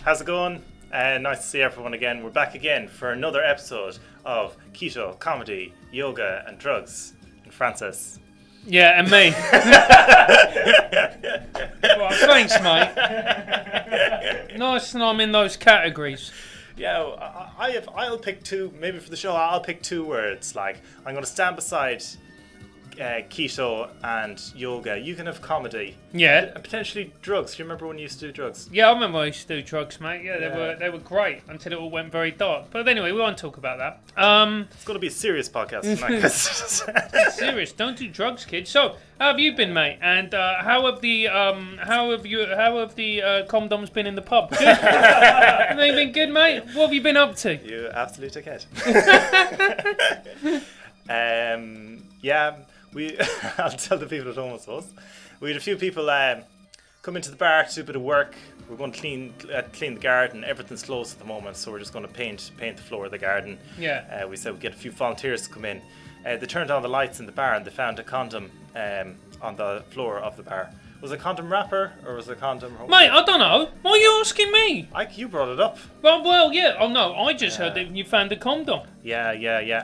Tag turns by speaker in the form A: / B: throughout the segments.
A: How's it going? Nice to see everyone again. We're back again for another episode of Keto, Comedy, Yoga and Drugs. And Francis.
B: Yeah, and me. Well, thanks, mate. Nice that I'm in those categories.
A: Yeah, I'll pick two, maybe for the show, I'll pick two words. Like, I'm going to stand beside keto and yoga. You can have comedy.
B: Yeah.
A: And potentially drugs. Do you remember when you used to do drugs?
B: Yeah, I remember I used to do drugs, mate. Yeah, they were great until it all went very dark. But anyway, we won't talk about that.
A: It's going to be a serious podcast tonight.
B: It's serious. Don't do drugs, kids. So, how have you been, mate? And how have the condoms been in the pub? Good? Have they been good, mate? What have you been up to?
A: You absolute dickhead. Yeah. I'll tell the people at home, I suppose. We had a few people come into the bar to do a bit of work. We're going to clean the garden. Everything's closed at the moment, so we're just going to paint the floor of the garden.
B: Yeah.
A: We said we'd get a few volunteers to come in. They turned on the lights in the bar and they found a condom on the floor of the bar. Was it a condom wrapper or was it a condom?
B: Mate, I don't know. Why are you asking me?
A: You brought it up.
B: Well, yeah. Oh no, I just heard that you found a condom.
A: Yeah.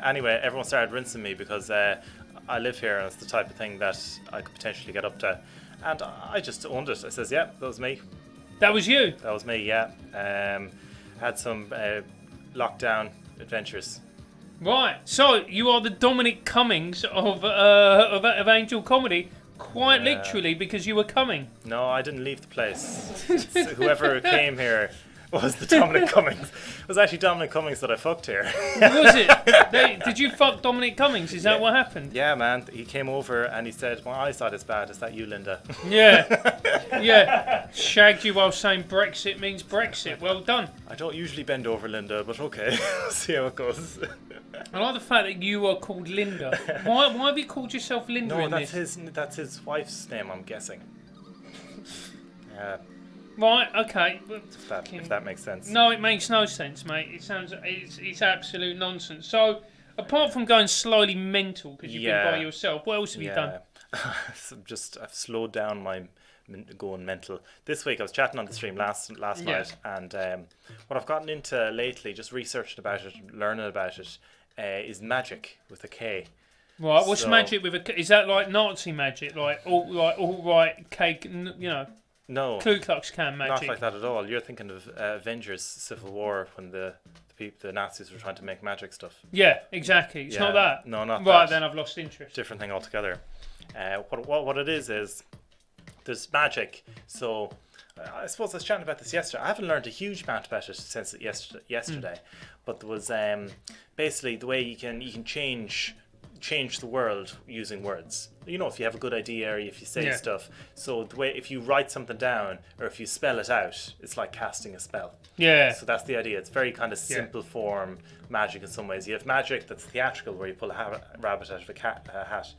A: Anyway, everyone started rinsing me because I live here and it's the type of thing that I could potentially get up to. And I just owned it. I says, yeah, that was me.
B: That was you?
A: That was me, yeah. Had some lockdown adventures.
B: Right. So, you are the Dominic Cummings of Angel Comedy, quite literally, because you were coming.
A: No, I didn't leave the place. Whoever came here was the Dominic Cummings. It was actually Dominic Cummings that I fucked here.
B: Was it? Did you fuck Dominic Cummings? Is that what happened?
A: Yeah, man. He came over and he said, my eyesight is bad. Is that you, Linda?
B: Yeah. Shagged you while saying Brexit means Brexit. Well done.
A: I don't usually bend over Linda, but okay. See how it goes.
B: I like the fact that you are called Linda. Why have you called yourself Linda in this?
A: That's his wife's name, I'm guessing. Yeah.
B: Right, okay.
A: If that makes sense.
B: No, it makes no sense, mate. It's absolute nonsense. So, apart from going slowly mental because you've been by yourself, what else have you done?
A: I've slowed down my going mental. This week I was chatting on the stream last night, and what I've gotten into lately, just researching about it, learning about it, is magic with a K.
B: Right, what's magic with a K? Is that like Nazi magic, like all right cake, you know?
A: No,
B: Ku Klux Klan magic.
A: Not like that at all. You're thinking of Avengers Civil War when the Nazis were trying to make magic stuff.
B: Yeah, exactly. It's not that.
A: No, not
B: right,
A: that.
B: Then I've lost interest.
A: Different thing altogether. What it is there's magic. So I suppose I was chatting about this yesterday. I haven't learned a huge amount about it since yesterday, but there was basically the way you can change the world using words. You know, if you have a good idea or if you say stuff. So the way, if you write something down or if you spell it out, it's like casting a spell. Yeah. So that's the idea. It's very kind of simple form magic in some ways. You have magic that's theatrical, where you pull a rabbit out of a hat.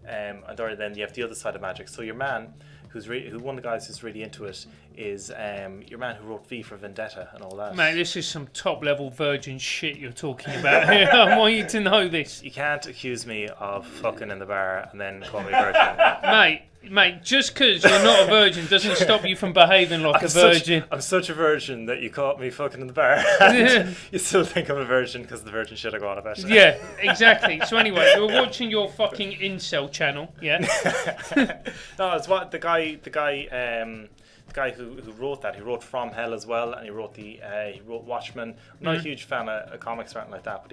A: And then you have the other side of magic. So your man, who one of the guys who's really into it is your man who wrote V for Vendetta and all that.
B: Mate, this is some top level virgin shit you're talking about here. I want you to know this.
A: You can't accuse me of fucking in the bar and then call me virgin.
B: Mate, just because you're not a virgin doesn't stop you from behaving like a virgin.
A: I'm such a virgin that you caught me fucking in the bar. You still think I'm a virgin because of the virgin shit I go on about.
B: Yeah, exactly. So anyway, you were watching your fucking incel channel, yeah?
A: No, it's what the guy who wrote that. He wrote From Hell as well, and he wrote Watchmen. I'm not a huge fan of comics or anything like that, but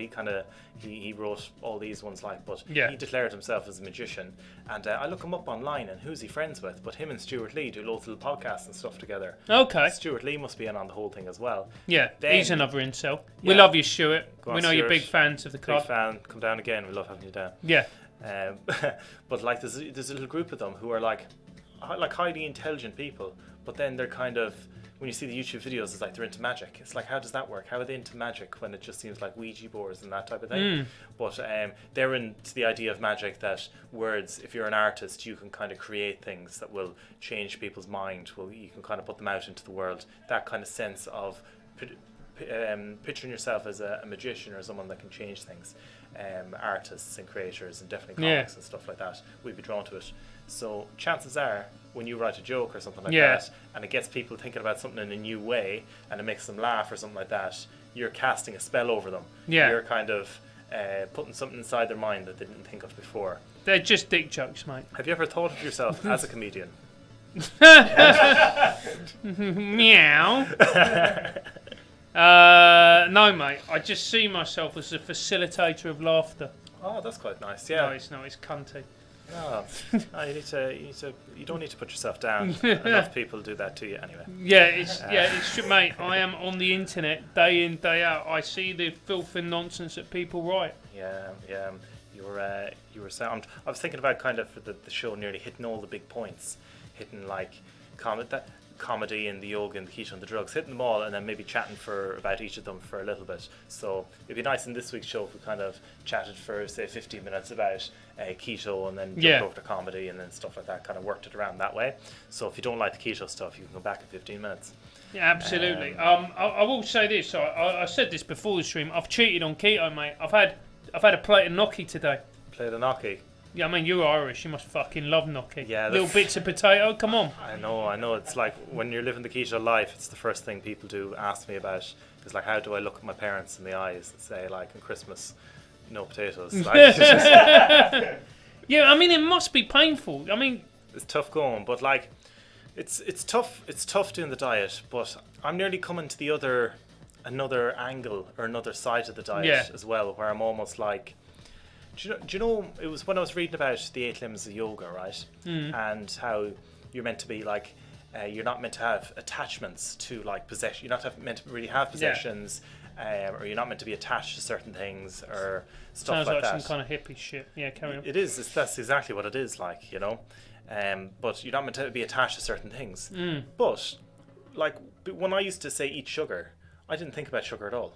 A: he wrote all these ones he declared himself as a magician. And I look him up online, and who's he friends with? But him and Stuart Lee do loads of little podcasts and stuff together.
B: Okay.
A: Stuart Lee must be in on the whole thing as well.
B: Yeah, he's another incel. We love you, Stuart. We know
A: Stuart.
B: You're big fans of the club.
A: Big fan. Come down again. We love having you down.
B: Yeah.
A: But like, there's a little group of them who are like highly intelligent people, but then they're kind of, when you see the YouTube videos, it's like they're into magic. It's like, how does that work? How are they into magic when it just seems like Ouija boards and that type of thing? But they're into the idea of magic, that words, if you're an artist, you can kind of create things that will change people's mind. Well, you can kind of put them out into the world. That kind of sense of picturing yourself as a magician or someone that can change things. Artists and creators and definitely
B: Yeah.
A: comics and stuff like that, we'd be drawn to it. So chances are, when you write a joke or something like
B: Yeah.
A: that, and it gets people thinking about something in a new way, and it makes them laugh or something like that, you're casting a spell over them.
B: Yeah.
A: You're kind of putting something inside their mind that they didn't think of before.
B: They're just dick jokes, mate.
A: Have you ever thought of yourself as a comedian?
B: Meow. No, mate. I just see myself as a facilitator of laughter.
A: Oh, that's quite nice.
B: No,
A: Yeah.
B: it's not. It's cunty.
A: Oh, no, you don't need to put yourself down. Enough people do that to you anyway.
B: Yeah, it's mate. I am on the internet day in, day out. I see the filth and nonsense that people write.
A: Yeah. You were sound. I was thinking about kind of for the show nearly hitting all the big points, hitting like comedy and the yoga and the keto and the drugs, hitting them all, and then maybe chatting for about each of them for a little bit. So it'd be nice in this week's show if we kind of chatted for say 15 minutes about keto, and then jumped over to comedy and then stuff like that. Kind of worked it around that way. So if you don't like the keto stuff, you can go back in 15 minutes.
B: Yeah, absolutely. I will say this. I said this before the stream. I've cheated on keto, mate. I've had a plate of gnocchi today.
A: Play the gnocchi.
B: Yeah, I mean, you're Irish. You must fucking love gnocchi.
A: Yeah,
B: little bits of potato. Come on.
A: I know. It's like when you're living the keto life, it's the first thing people do ask me about. It's like, how do I look my parents in the eyes and say, like, on Christmas, no potatoes? Like,
B: Yeah, I mean, it must be painful. I mean,
A: it's tough going, but like, it's tough. It's tough doing the diet, but I'm nearly coming to another angle or another side of the diet as well, where I'm almost like, do you know, it was when I was reading about the 8 limbs of yoga, right? And how you're meant to be like, you're not meant to have attachments to like possession. You're not meant to really have possessions, or you're not meant to be attached to certain things or stuff
B: sounds
A: like that.
B: some kind of hippie shit. Yeah, carry on.
A: It is. That's exactly what it is like, you know. But you're not meant to be attached to certain things. But like when I used to say eat sugar, I didn't think about sugar at all.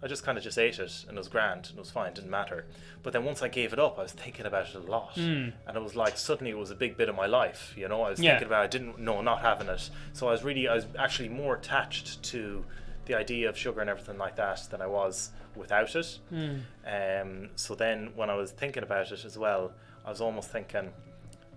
A: I just kind of just ate it, and it was grand, and it was fine, didn't matter. But then once I gave it up, I was thinking about it a lot, and it was like suddenly it was a big bit of my life. You know, I was thinking about not having it. So I was actually more attached to the idea of sugar and everything like that than I was without it. So then when I was thinking about it as well, I was almost thinking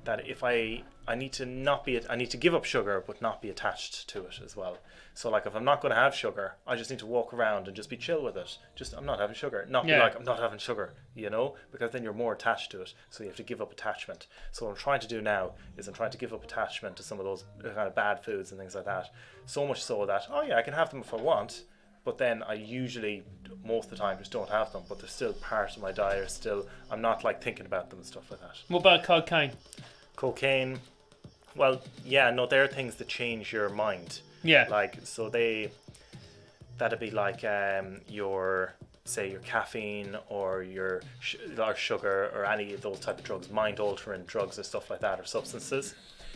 A: that if I need to give up sugar but not be attached to it as well. So like if I'm not going to have sugar, I just need to walk around and just be chill with it. Just I'm not having sugar. Not be like I'm not having sugar, you know, because then you're more attached to it. So you have to give up attachment. So what I'm trying to do now is I'm trying to give up attachment to some of those kind of bad foods and things like that. So much so that I can have them if I want, but then I usually most of the time just don't have them. But they're still part of my diet. Still, I'm not like thinking about them and stuff like that.
B: What about cocaine?
A: Cocaine, well, yeah, no, there are things that change your mind.
B: Yeah.
A: Like, so that'd be like your caffeine or your or sugar or any of those type of drugs, mind-altering drugs or stuff like that, or substances.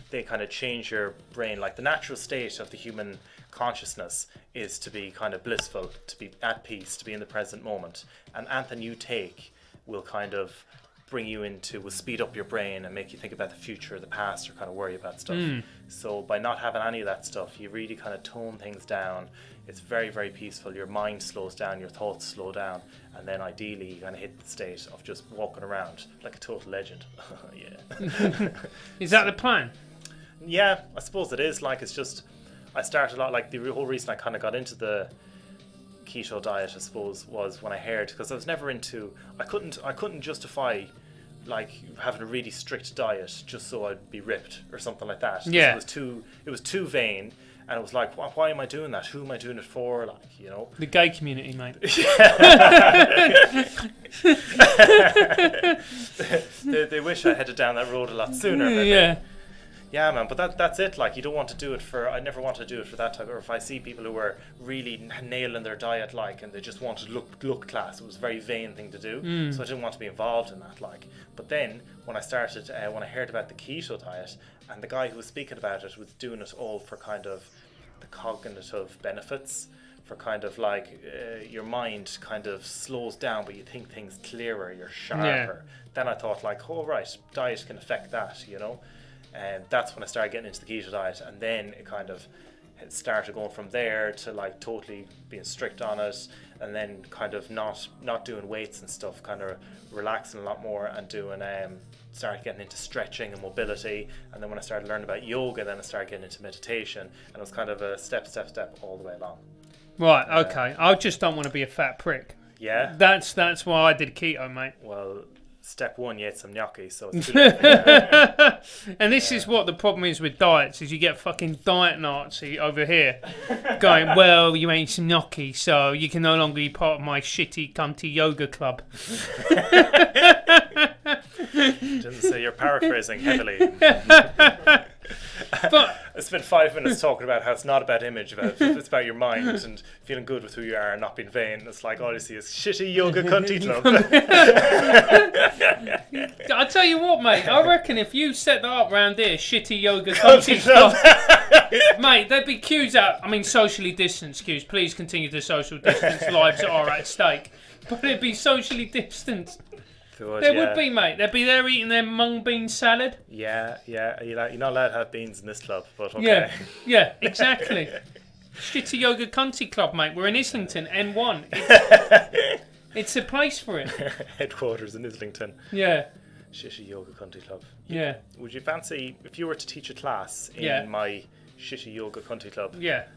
A: They kind of change your brain. Like the natural state of the human consciousness is to be kind of blissful, to be at peace, to be in the present moment. And anything you take will kind of will speed up your brain and make you think about the future or the past or kind of worry about stuff. So by not having any of that stuff, you really kind of tone things down. It's very, very peaceful. Your mind slows down, your thoughts slow down, and then ideally you kind of hit the state of just walking around like a total legend. Yeah.
B: Is that the plan?
A: Yeah, I suppose it is. Like, it's just, I started a lot, like the whole reason I kind of got into the keto diet, I suppose, was when I heard, because I was never into, I couldn't justify like having a really strict diet just so I'd be ripped or something like that.
B: Yeah.
A: It was too vain, and it was like, why am I doing that? Who am I doing it for? Like, you know.
B: The gay community, mate.
A: They wish I headed down that road a lot sooner. Maybe.
B: Yeah.
A: Yeah, man, but that's it. Like, you don't want to do it for. I never want to do it for that type. Or if I see people who are really nailing their diet, like, and they just want to look class, it was a very vain thing to do. So I didn't want to be involved in that. Like, but then when I started, when I heard about the keto diet, and the guy who was speaking about it was doing it all for kind of the cognitive benefits, for kind of like your mind kind of slows down, but you think things clearer, you're sharper. Then I thought, like, oh right, diet can affect that, you know. And that's when I started getting into the keto diet, and then it kind of it started going from there to like totally being strict on it, and then kind of not doing weights and stuff, kind of relaxing a lot more and doing started getting into stretching and mobility. And then when I started learning about yoga, then I started getting into meditation, and it was kind of a step all the way along.
B: Right, okay. I just don't want to be a fat prick.
A: Yeah?
B: That's why I did keto, mate.
A: Well, step one, you ate some gnocchi, so it's too late.
B: And this is what the problem is with diets, is you get fucking diet Nazi over here going, well, you ate some gnocchi, so you can no longer be part of my shitty, cunty yoga club.
A: Didn't say you're paraphrasing heavily.
B: But
A: I spent 5 minutes talking about how it's not about image, it's about your mind and feeling good with who you are and not being vain. It's like all you see is shitty yoga cunty club.
B: I tell you what, mate, I reckon if you set that up round here, shitty yoga cunty club, mate, there'd be queues out. I mean, socially distanced queues. Please continue to social distance. Lives are at stake. But it'd be socially distanced. There would be, mate. They'd be there eating their mung bean salad.
A: Yeah. You're not allowed to have beans in this club, but okay.
B: Yeah, exactly. Shitty Yoga Cunty Club, mate. We're in Islington, N1. It's a place for it.
A: Headquarters in Islington.
B: Yeah.
A: Shitty Yoga Cunty Club.
B: Yeah.
A: Would you fancy, if you were to teach a class in my Shitty Yoga Cunty Club?
B: Yeah.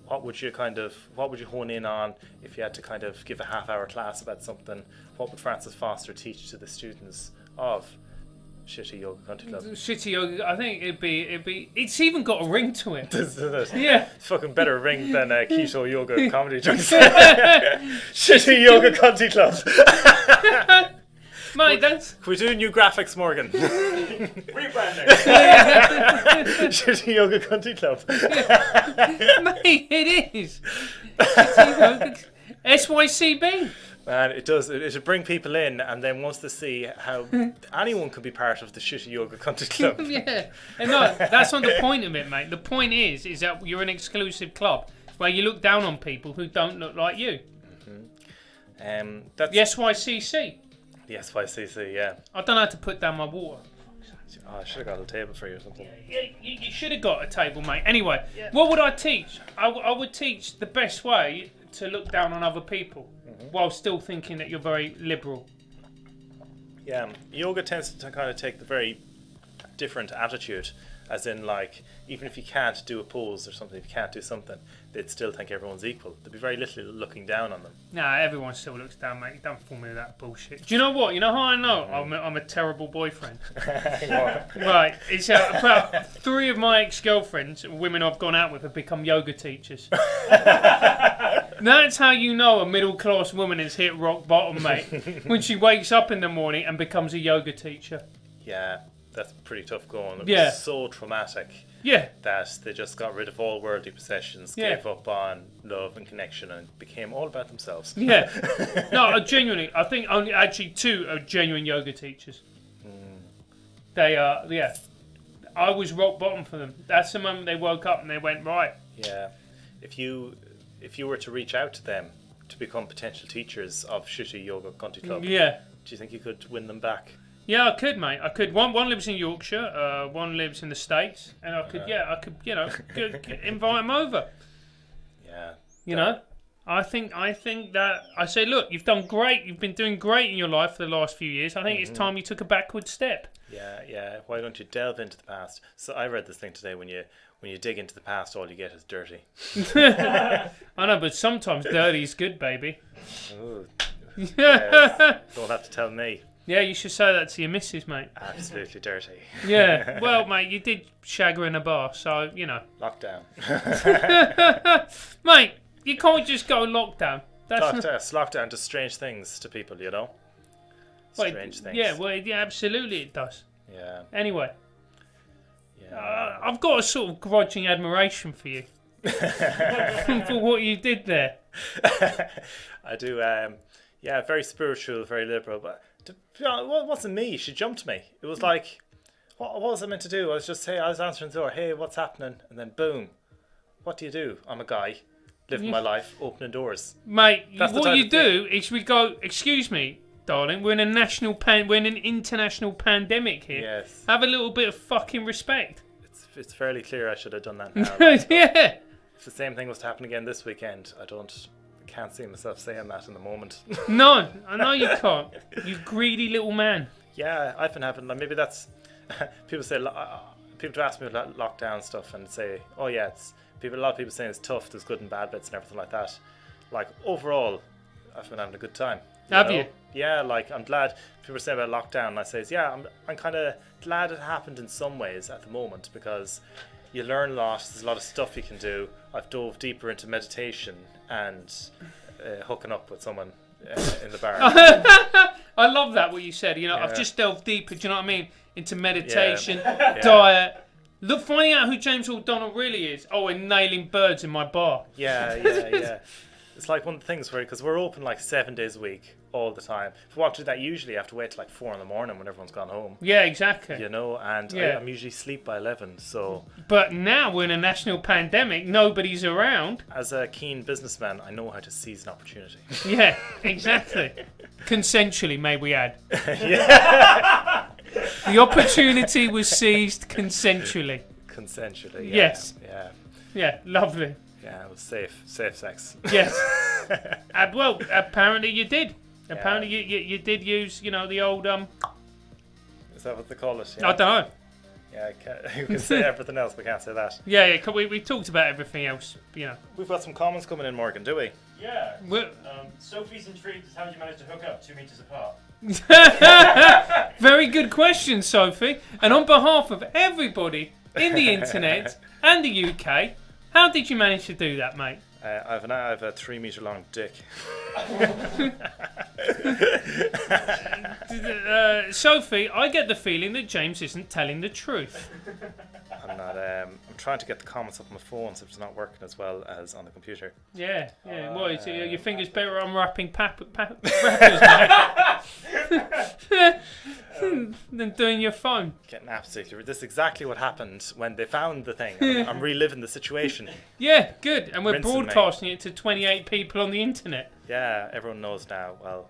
A: What would you hone in on if you had to kind of give a half-hour class about something? What would Francis Foster teach to the students of Shitty Yoga Country Club?
B: Shitty Yoga, I think it'd be. It's even got a ring to it.
A: Isn't it?
B: Yeah.
A: It's fucking better ring than Keto Yoga Comedy Junks. Shitty Yoga Country Club.
B: Mate, that's...
A: Can we do new graphics, Morgan? Rebranding. Shitty Yoga Country Club.
B: Mate, it is. Shitty Yoga... SYCB.
A: Man, it does. It should bring people in, and then once they see how anyone could be part of the Shitty Yoga Country Club.
B: Yeah. And no, that's not the point of it, mate. The point is that you're an exclusive club where you look down on people who don't look like you.
A: Mm-hmm. That's
B: the SYCC.
A: The SYCC, yeah.
B: I don't know how to put down my water.
A: Oh, I should have got a table for you or something.
B: Yeah, you should have got a table, mate. Anyway, what would I teach? I would teach the best way to look down on other people while still thinking that you're very liberal.
A: Yeah, yoga tends to kind of take the very different attitude, as in, like, even if you can't do a pose or something, if you can't do something, they'd still think everyone's equal. There'd be very little looking down on them. Nah,
B: everyone still looks down, mate. Don't fool me with that bullshit. Do you know what? You know how I know I'm a terrible boyfriend? Right, it's about 3 of my ex-girlfriends, women I've gone out with, have become yoga teachers. That's how you know a middle-class woman has hit rock bottom, mate. When she wakes up in the morning and becomes a yoga teacher.
A: Yeah, that's pretty tough going. It was so traumatic.
B: Yeah.
A: That they just got rid of all worldly possessions, gave up on love and connection, and became all about themselves.
B: Yeah. No, genuinely, I think only actually 2 are genuine yoga teachers. They are, I was rock bottom for them. That's the moment they woke up and they went, right.
A: Yeah. If you were to reach out to them to become potential teachers of Shitty Yoga Country Club, do you think you could win them back?
B: Yeah, I could, mate. I could. One lives in Yorkshire, one lives in the States, and I could, invite them over.
A: Yeah.
B: You know, I think that I say, look, you've done great. You've been doing great in your life for the last few years. I think it's time you took a backward step.
A: Yeah. Why don't you delve into the past? So I read this thing today. When you dig into the past, all you get is dirty.
B: I know, but sometimes dirty is good, baby.
A: Ooh. Yes. Don't have to tell me.
B: Yeah, you should say that to your missus, mate.
A: Absolutely dirty.
B: Yeah, well, mate, you did shag her in a bar, so, you know.
A: Lockdown.
B: Mate, you can't just go lockdown.
A: Lockdown does strange things to people, you know? Strange things.
B: Yeah, well, absolutely it does.
A: Yeah.
B: Anyway. Yeah. I've got a sort of grudging admiration for you. For what you did there.
A: I do, very spiritual, very liberal, but... it wasn't me. She jumped me. It was like, what was I meant to do? I was answering the door. Hey, what's happening? And then boom. What do you do? I'm a guy, living my life, opening doors.
B: Mate, what you do is we go. Excuse me, darling. We're in an international pandemic here.
A: Yes.
B: Have a little bit of fucking respect.
A: It's it's fairly clear I should have done that now. Like,
B: Yeah.
A: if the same thing was to happen again this weekend, I can't see myself saying that in the moment.
B: No, I know you can't. You greedy little man.
A: Yeah, I've been having, like, maybe that's, people say, people ask me about lockdown stuff and say, oh yeah, a lot of people saying it's tough, there's good and bad bits and everything like that. Like, overall, I've been having a good time.
B: Have you?
A: Yeah, like, I'm glad, people say about lockdown, and I say, yeah, I'm kind of glad it happened in some ways at the moment, because you learn a lot, there's a lot of stuff you can do. I've dove deeper into meditation and hooking up with someone in the bar.
B: I love that, what you said. You know,
A: Yeah.
B: I've just delved deeper, do you know what I mean? Into meditation,
A: Yeah.
B: diet. Look, finding out who James O.D really is. Oh, and nailing birds in my bar.
A: Yeah. It's like one of the things where, because we're open like 7 days a week, all the time. If we want to do that, usually you have to wait till like 4 in the morning when everyone's gone home.
B: Yeah, exactly.
A: You know, and
B: Yeah.
A: I'm usually asleep by 11, so
B: But now we're in a national pandemic. Nobody's around.
A: as a keen businessman, I know how to seize an opportunity.
B: Yeah, exactly. Consensually, may we add. The opportunity was seized consensually.
A: Consensually, yeah.
B: Yes.
A: Yeah.
B: Yeah, lovely.
A: Yeah, it was safe sex.
B: Yes. Well, apparently you did. Apparently you did use, you know, the old
A: Is that what they call it?
B: I don't know.
A: Yeah, you can say everything else, but can't say that.
B: Yeah. We talked about everything else, you know.
A: We've got some comments coming in, Morgan, do we?
C: Yeah.
B: Well-
C: Sophie's intrigued as how did you manage to hook up 2 meters apart?
B: Very good question, Sophie. And on behalf of everybody in the internet and the UK, how did you manage to do that, mate?
A: I have a 3 meter long dick.
B: Sophie, I get the feeling that James isn't telling the truth.
A: I'm not. I'm trying to get the comments up on my phone, so it's not working as well as on the computer.
B: Yeah. What is it? Your fingers better unwrapping wrappers, mate, than doing your phone.
A: Getting absolutely. This is exactly what happened when they found the thing. I'm reliving the situation.
B: Yeah, good. And we're
A: Rinse and
B: broadcasting it to 28 people on the internet.
A: Yeah, everyone knows now. Well,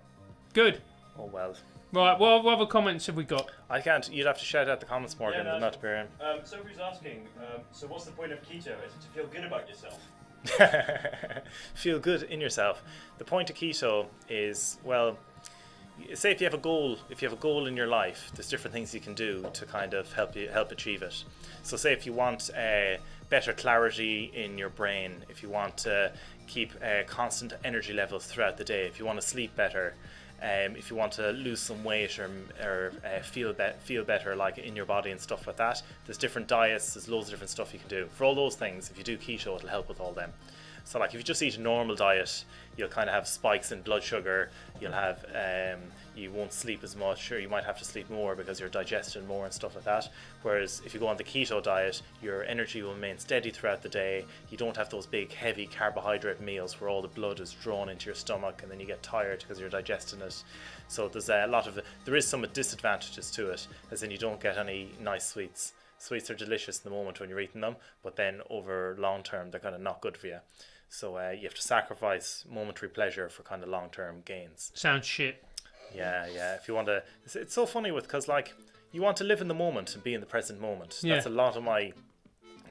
B: Good.
A: oh well.
B: Right, what other comments have we got?
A: I can't. You'd have to shout out the comments, Morgan,
C: Yeah, no,
A: but not to bear in.
C: Sophie's asking, so what's the point of keto? Is it to feel good about yourself?
A: Feel good in yourself. The point of keto is, well, say if you have a goal in your life, there's different things you can do to kind of help achieve it. So say if you want better clarity in your brain, if you want to keep constant energy levels throughout the day, if you want to sleep better, if you want to lose some weight or feel better like in your body and stuff like that, there's different diets, there's loads of different stuff you can do. For all those things, if you do keto, it'll help with all them. So like if you just eat a normal diet, you'll kind of have spikes in blood sugar, you'll have you won't sleep as much, or you might have to sleep more because you're digesting more and stuff like that. Whereas if you go on the keto diet, your energy will remain steady throughout the day. You don't have those big heavy carbohydrate meals where all the blood is drawn into your stomach and then you get tired because you're digesting it. So there's there is some disadvantages to it, as in you don't get any nice sweets. Sweets are delicious in the moment when you're eating them, but then over long term they're kind of not good for you. So you have to sacrifice momentary pleasure for kind of long term gains.
B: Sounds shit.
A: Yeah. If you want to, it's so funny because like you want to live in the moment and be in the present moment.
B: Yeah.
A: That's a lot of my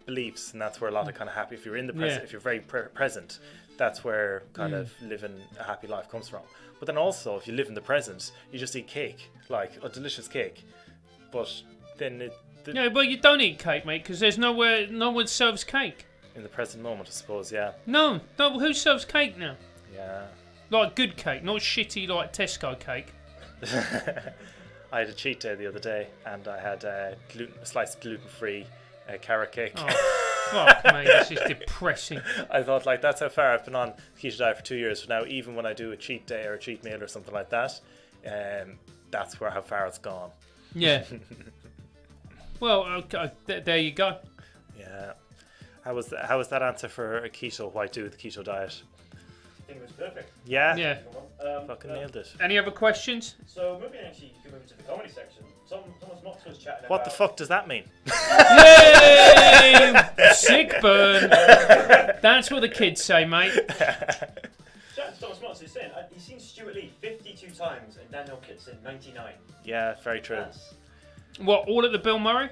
A: beliefs, and that's where a lot of kind of happy. If you're in the present, if you're very present, that's where kind of living a happy life comes from. But then also, if you live in the present, you just eat cake, like a delicious cake. But then
B: No, but you don't eat cake, mate, because there's no one serves cake.
A: in the present moment, I suppose, yeah.
B: No, who serves cake now?
A: Yeah.
B: Like good cake, not shitty like Tesco cake.
A: I had a cheat day the other day, and I had sliced gluten-free carrot cake.
B: Oh, fuck, mate, this is depressing.
A: I thought, like, that's how far I've been on keto diet for 2 years. So now, even when I do a cheat day or a cheat meal or something like that, that's how far it's gone.
B: Yeah. Well, okay, there you go.
A: Yeah. How was that answer for a keto? Why do the keto diet?
C: I think it was perfect.
A: Yeah.
B: Yeah.
A: Fucking nailed it.
B: Any other questions?
C: So moving actually, you can move into the comedy section. Someone's not just chatting
A: What
C: about...
A: the fuck does that mean?
B: Yay! Sick burn. That's what the kids say, mate.
C: Thomas Mott's is saying he's seen Stuart Lee 52 times and Daniel Kitson 99.
A: Yeah, very true.
C: That's...
B: What, all at the Bill Murray?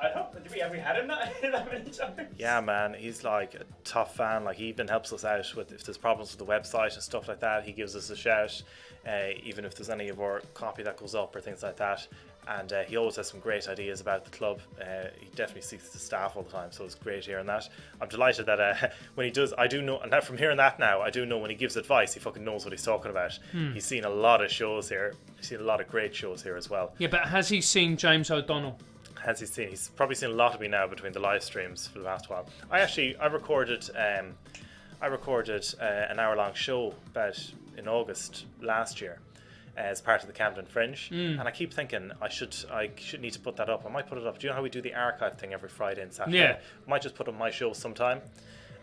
C: Have we had him that many times?
A: Yeah, man, he's like a tough fan. Like, he even helps us out with if there's problems with the website and stuff like that. He gives us a shout, even if there's any of our copy that goes up or things like that. And he always has some great ideas about the club. He definitely speaks to staff all the time, so it's great hearing that. I'm delighted that when he does, I do know, and that from hearing that now, I do know when he gives advice, he fucking knows what he's talking about. He's seen a lot of shows here. He's seen a lot of great shows here as well.
B: Yeah, but has he seen James O'Donnell?
A: Has he seen? He's probably seen a lot of me now between the live streams for the last while. I recorded an hour-long show about in August last year as part of the Camden Fringe, and I keep thinking I should need to put that up. I might put it up. Do you know how we do the archive thing every Friday and Saturday?
B: Yeah.
A: I might just put up my show sometime.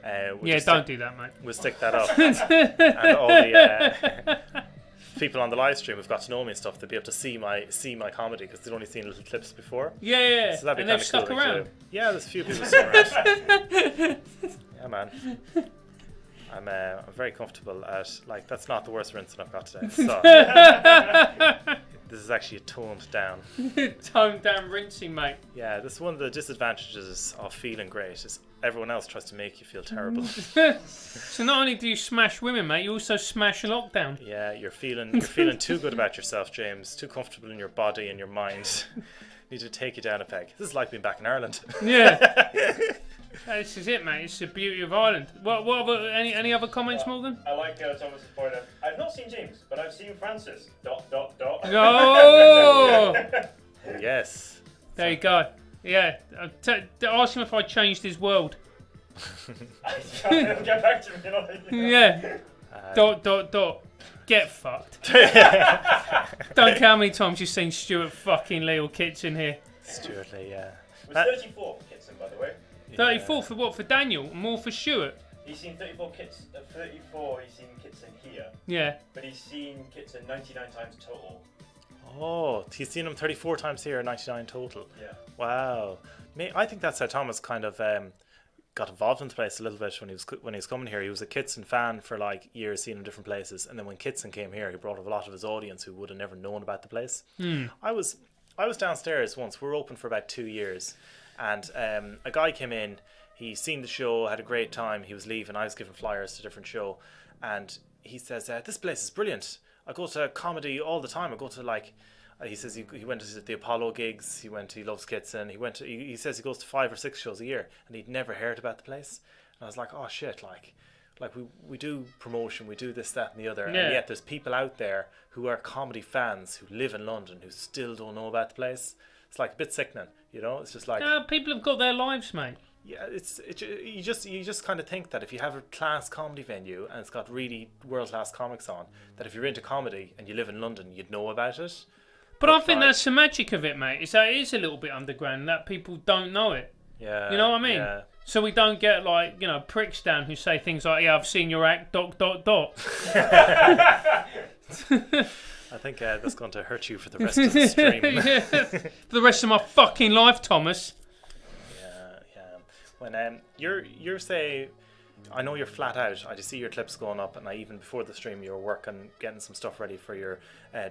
B: Don't do that, mate.
A: We'll stick that up. And all the people on the live stream who've got to know me and stuff, they'll be able to see my comedy because they'd only seen little clips before.
B: Yeah.
A: So that'd be
B: and
A: kind
B: they've
A: of
B: stuck
A: cool
B: around.
A: too. Yeah, there's a few people stuck around. Yeah, man. I'm very comfortable at, like, that's not the worst rinsing I've got today. So this is actually a toned down.
B: Toned down rinsing, mate.
A: Yeah, this is one of the disadvantages of feeling great is everyone else tries to make you feel terrible.
B: So not only do you smash women, mate, you also smash lockdown.
A: Yeah, you're feeling too good about yourself, James. Too comfortable in your body and your mind. Need to take you down a peg. This is like being back in Ireland.
B: Yeah. This is it, mate. It's the beauty of Ireland. What other, any other comments, Morgan?
C: I like Thomas's point of, I've not seen James, but I've seen Francis. ...
B: Oh!
A: Yes.
B: There you go. Yeah. Ask him if I changed his world.
C: Get back to me.
B: Yeah. ... Get fucked. Don't care how many times you've seen Stuart fucking Lee or Kits in here.
A: Stuart Lee, yeah.
C: It was 34 for Kitson, by the way.
B: 34 for what? For Daniel? More for Stuart?
C: He's seen 34 kits. 34. He's seen Kitson here.
B: Yeah.
C: But he's seen Kitson 99 times total.
A: Oh, he's seen him 34 times here, 99 total.
C: Yeah.
A: Wow. I think that's how Thomas kind of got involved in the place a little bit when he was coming here. He was a Kitson fan for like years, seeing him different places, and then when Kitson came here, he brought a lot of his audience who would have never known about the place. I was downstairs once. We were open for about 2 years, and a guy came in. He seen the show, had a great time. He was leaving. I was giving flyers to a different show, and he says, "This place is brilliant. I go to comedy all the time. I go to like." He says he went to the Apollo gigs. He loves Kitson. He says he goes to 5 or 6 shows a year, and he'd never heard about the place. And I was like, oh shit, like we do promotion, we do this, that, and the other, and yet there's people out there who are comedy fans who live in London who still don't know about the place. It's like a bit sickening, you know. It's just like
B: people have got their lives, mate.
A: Yeah, you just kind of think that if you have a class comedy venue and it's got really world class comics on, that if you're into comedy and you live in London, you'd know about it.
B: But I think that's the magic of it, mate. Is that it is a little bit underground, that people don't know it.
A: Yeah.
B: You know what I mean?
A: Yeah.
B: So we don't get like, pricks down who say things like, yeah, I've seen your act, ...
A: I think that's going to hurt you for the rest of the stream.
B: For the rest of my fucking life, Thomas.
A: Yeah. When you're say, I know you're flat out. I just see your clips going up, and even before the stream, you were working, getting some stuff ready for your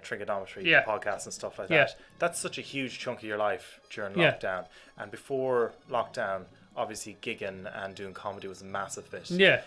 A: trigonometry podcast and stuff like that. That's such a huge chunk of your life during lockdown. And before lockdown, obviously gigging and doing comedy was a massive bit.
B: Yeah.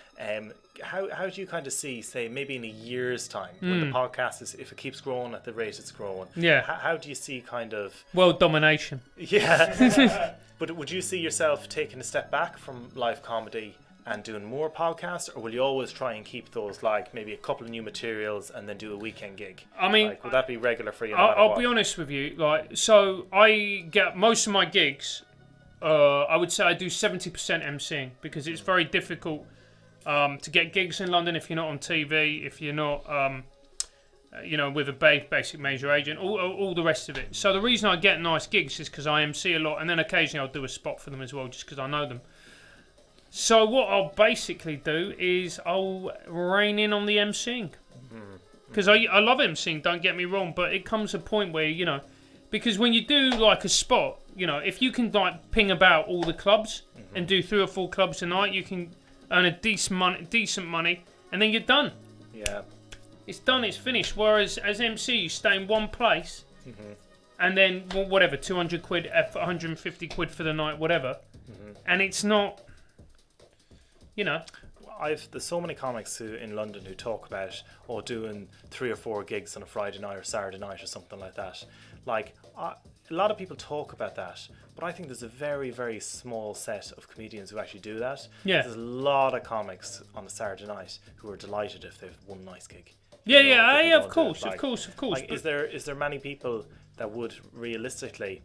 A: How do you kind of see, say, maybe in a year's time, when the podcast is, if it keeps growing at the rate it's growing?
B: Yeah.
A: How do you see kind of
B: world domination?
A: Yeah. But would you see yourself taking a step back from live comedy and doing more podcasts, or will you always try and keep those, like maybe a couple of new materials and then do a weekend gig?
B: I mean,
A: like, would that be regular for you?
B: I'll be honest with you. Like, so I get most of my gigs. I would say I do 70% MCing because it's very difficult to get gigs in London if you're not on TV, if you're not, with a basic major agent, all the rest of it. So the reason I get nice gigs is because I MC a lot, and then occasionally I'll do a spot for them as well, just because I know them. So what I'll basically do is I'll rein in on the MCing. Because I love MCing, don't get me wrong, but it comes a point where, because when you do like a spot, if you can like ping about all the clubs and do 3 or 4 clubs a night, you can earn a decent money, and then you're done.
A: Yeah.
B: It's done, it's finished. Whereas as MC, you stay in one place, and then whatever, 200 quid, 150 quid for the night, whatever. And it's not,
A: There's so many comics in London who talk about doing 3 or 4 gigs on a Friday night or Saturday night or something like that. Like a lot of people talk about that, but I think there's a very, very small set of comedians who actually do that.
B: Yeah.
A: There's a lot of comics on a Saturday night who are delighted if they've one nice gig.
B: Of course.
A: Like, is there many people that would realistically,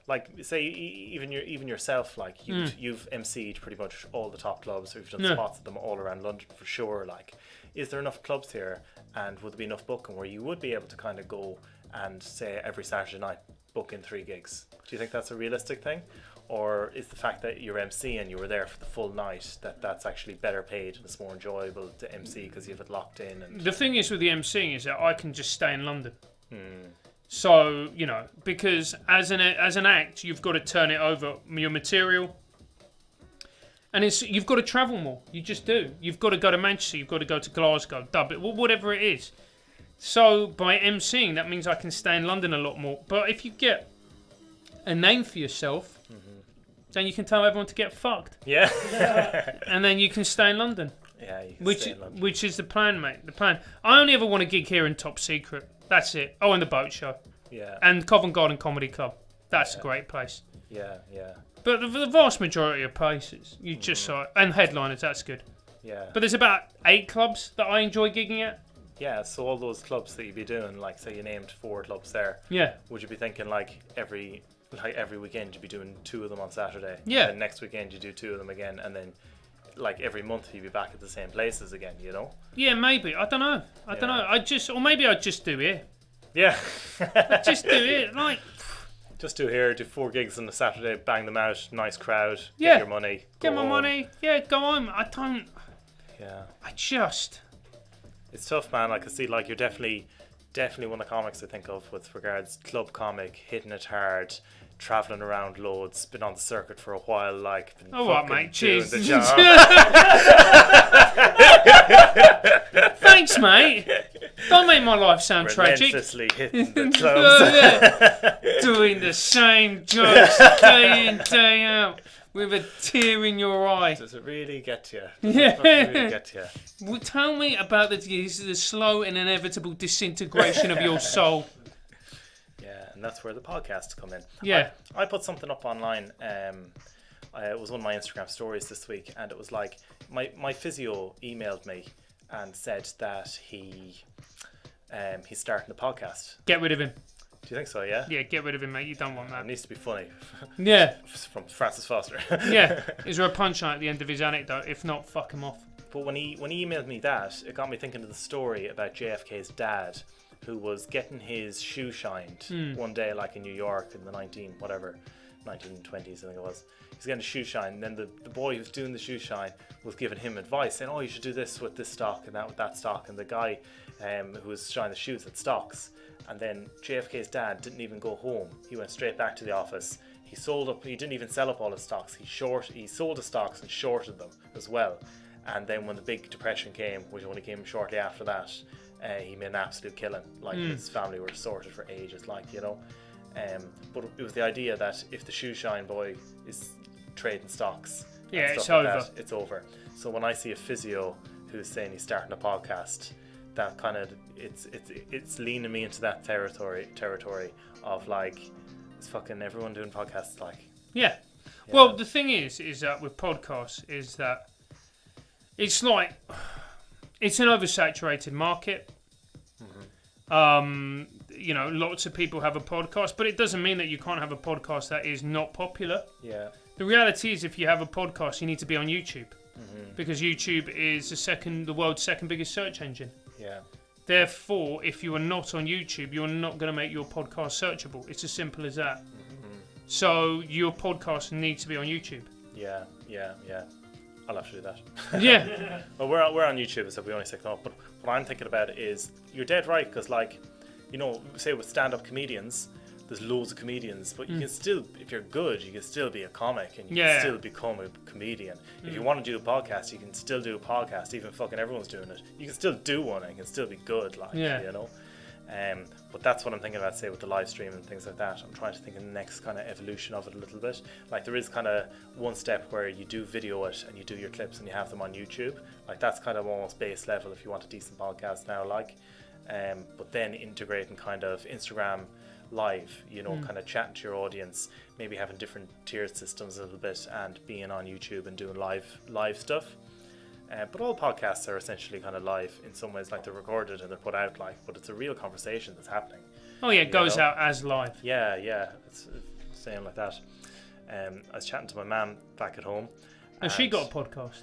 A: like, say, even yourself, like, you've MC'd pretty much all the top clubs, or you've done spots at them all around London for sure. Like, is there enough clubs here, and would there be enough booking where you would be able to kind of go and say every Saturday night book in 3 gigs? Do you think that's a realistic thing, or is the fact that you're MC and you were there for the full night that's actually better paid and it's more enjoyable to MC because you have it locked in? And
B: the thing is with the MCing is that I can just stay in London. So, because as an act, you've got to turn it over your material. And you've got to travel more. You just do. You've got to go to Manchester. You've got to go to Glasgow, Dublin, whatever it is. So by MCing, that means I can stay in London a lot more. But if you get a name for yourself, then you can tell everyone to get fucked.
A: Yeah.
B: And then you can stay in London.
A: Yeah, you can stay in London.
B: Which is the plan, mate. The plan. I only ever want a gig here in Top Secret. That's it. Oh, and the Boat Show.
A: Yeah.
B: And Covent Garden Comedy Club. That's a great place.
A: Yeah.
B: But the vast majority of places, you just and headliners, that's good.
A: Yeah.
B: But there's about 8 clubs that I enjoy gigging at.
A: Yeah, so all those clubs that you'd be doing, like, say you named 4 clubs there.
B: Yeah.
A: Would you be thinking like every weekend you'd be doing 2 of them on Saturday?
B: Yeah.
A: And next weekend you do 2 of them again, and then like every month you'd be back at the same places again,
B: Yeah, maybe. I don't know. Or maybe I'd just do it.
A: Yeah.
B: Just do it. Like,
A: just do 4 gigs on a Saturday, bang them out, nice crowd,
B: Yeah.
A: get your money,
B: get my
A: home.
B: money. Yeah, go home.
A: Yeah. It's tough, man. I can see, like, you're definitely one of the comics I think of with regards club comic, hitting it hard, travelling around loads, been on the circuit for a while, like, been
B: mate?
A: doing
B: Jeez.
A: the job.
B: Thanks, mate. Don't make my life sound tragic.
A: Relentlessly hitting the clubs.
B: Doing the same jokes day in, day out. With a tear in your eye.
A: Does it really get you?
B: Well, tell me about the slow and inevitable disintegration of your soul.
A: Yeah, and that's where the podcasts come in.
B: Yeah.
A: I put something up online. It was one of my Instagram stories this week, and it was like my physio emailed me and said that he's starting a podcast.
B: Get rid of him.
A: Do you think so? Yeah.
B: Yeah, get rid of him, mate. You don't want that.
A: It needs to be funny.
B: Yeah.
A: From Francis Foster.
B: Yeah. Is there a punchline at the end of his anecdote? If not, fuck him off.
A: But when he emailed me that, it got me thinking of the story about JFK's dad, who was getting his shoe shined one day, like in New York in the 1920s, I think it was. He's getting a shoe shine, and then the boy who's doing the shoe shine was giving him advice, saying, "Oh, you should do this with this stock and that with that stock." And the guy who was shining the shoes had stocks. And then JFK's dad didn't even go home. He went straight back to the office. He didn't even sell up all his stocks. He sold his stocks and shorted them as well. And then when the big depression came, which only came shortly after that, he made an absolute killing. Like, his family were sorted for ages, but it was the idea that if the shoe shine boy is trading stocks,
B: it's
A: like
B: over.
A: It's over. So when I see a physio who's saying he's starting a podcast, that kind of it's leaning me into that territory of like, it's fucking everyone doing podcasts, like.
B: Yeah. Well, the thing is that with podcasts is that it's like it's an oversaturated market. Lots of people have a podcast, but it doesn't mean that you can't have a podcast that is not popular.
A: Yeah.
B: The reality is, if you have a podcast, you need to be on YouTube, because YouTube is the world's second biggest search engine.
A: Yeah.
B: Therefore, if you are not on YouTube, you're not going to make your podcast searchable. It's as simple as that. So your podcast needs to be on YouTube.
A: Yeah. I'll have to do that.
B: Yeah.
A: Well, we're on YouTube, so we only stick them up. But what I'm thinking about is, you're dead right, because, like, say with stand-up comedians, there's loads of comedians, but you can still, if you're good, you can still be a comic, and you can still become a comedian. If you want to do a podcast, you can still do a podcast, even fucking everyone's doing it. You can still do one and it can still be good, like, But that's what I'm thinking about, say, with the live stream and things like that. I'm trying to think of the next kind of evolution of it a little bit. Like, there is kind of one step where you do video it and you do your clips and you have them on YouTube. Like, that's kind of almost base level if you want a decent podcast now, like. But then integrating kind of Instagram live, you know, kind of chatting to your audience, maybe having different tiered systems a little bit, and being on YouTube and doing live stuff. But all podcasts are essentially kind of live in some ways, like they're recorded and they're put out live, but it's a real conversation that's happening.
B: Oh yeah, it goes out as live.
A: Yeah, it's same like that. I was chatting to my mum back at home.
B: Has she got a podcast?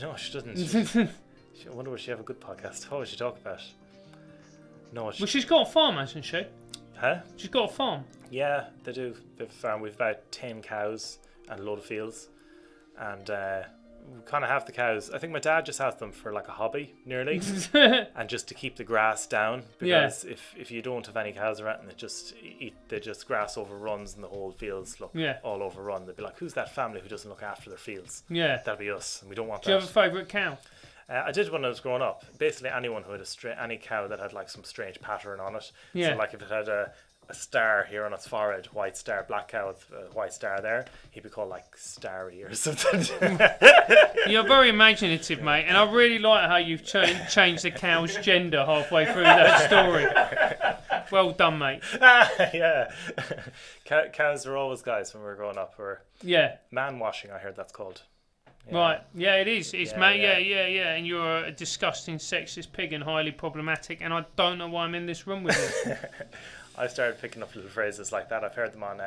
A: No, she doesn't. I wonder would she have a good podcast? What would she talk about? No,
B: Well, she's got a farm, hasn't she?
A: Huh?
B: She's got a farm.
A: Yeah, they do. They've farm. We've about 10 cows and a load of fields, and we kind of have the cows. I think my dad just has them for like a hobby, nearly, and just to keep the grass down. Because if you don't have any cows around, they just grass overruns and the whole fields look all overrun. They'd be like, "Who's that family who doesn't look after their fields?"
B: Yeah,
A: that'd be us, and we don't want that.
B: Do you have a favourite cow?
A: I did when I was growing up. Basically, anyone who had any cow that had like some strange pattern on it.
B: Yeah.
A: So like if it had a star here on its forehead, white star, black cow with a white star there, he'd be called like Starry or something.
B: You're very imaginative, mate, and I really like how you've changed the cow's gender halfway through that story. Well done, mate.
A: Yeah. Cows were always guys when we were growing up. Or man washing, I heard that's called. Yeah.
B: Right, yeah, it is. It's yeah. And you're a disgusting, sexist pig and highly problematic, and I don't know why I'm in this room with you.
A: I started picking up little phrases like that. I've heard them on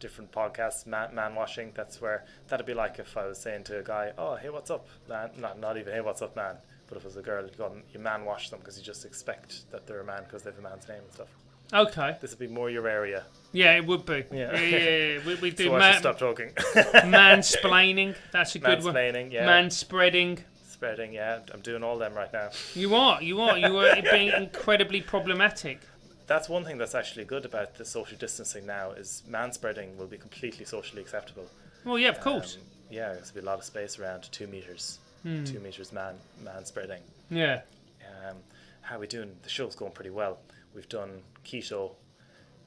A: different podcasts. Man washing. That'd be like if I was saying to a guy, "Oh, hey, what's up, man?" Not even, "Hey, what's up, man?" But if it was a girl, you man wash them because you just expect that they're a man because they have a man's name and stuff.
B: Okay.
A: This would be more your area.
B: Yeah, it would be.
A: Yeah.
B: We do.
A: So I should stop talking.
B: Mansplaining. That's a good one.
A: Mansplaining, yeah.
B: Manspreading.
A: Spreading, yeah. I'm doing all them right now.
B: You are being incredibly problematic.
A: That's one thing that's actually good about the social distancing now is manspreading will be completely socially acceptable.
B: Well, yeah, of course.
A: There's be a lot of space around 2 meters. 2 meters man spreading.
B: Yeah.
A: How are we doing? The show's going pretty well. We've done keto,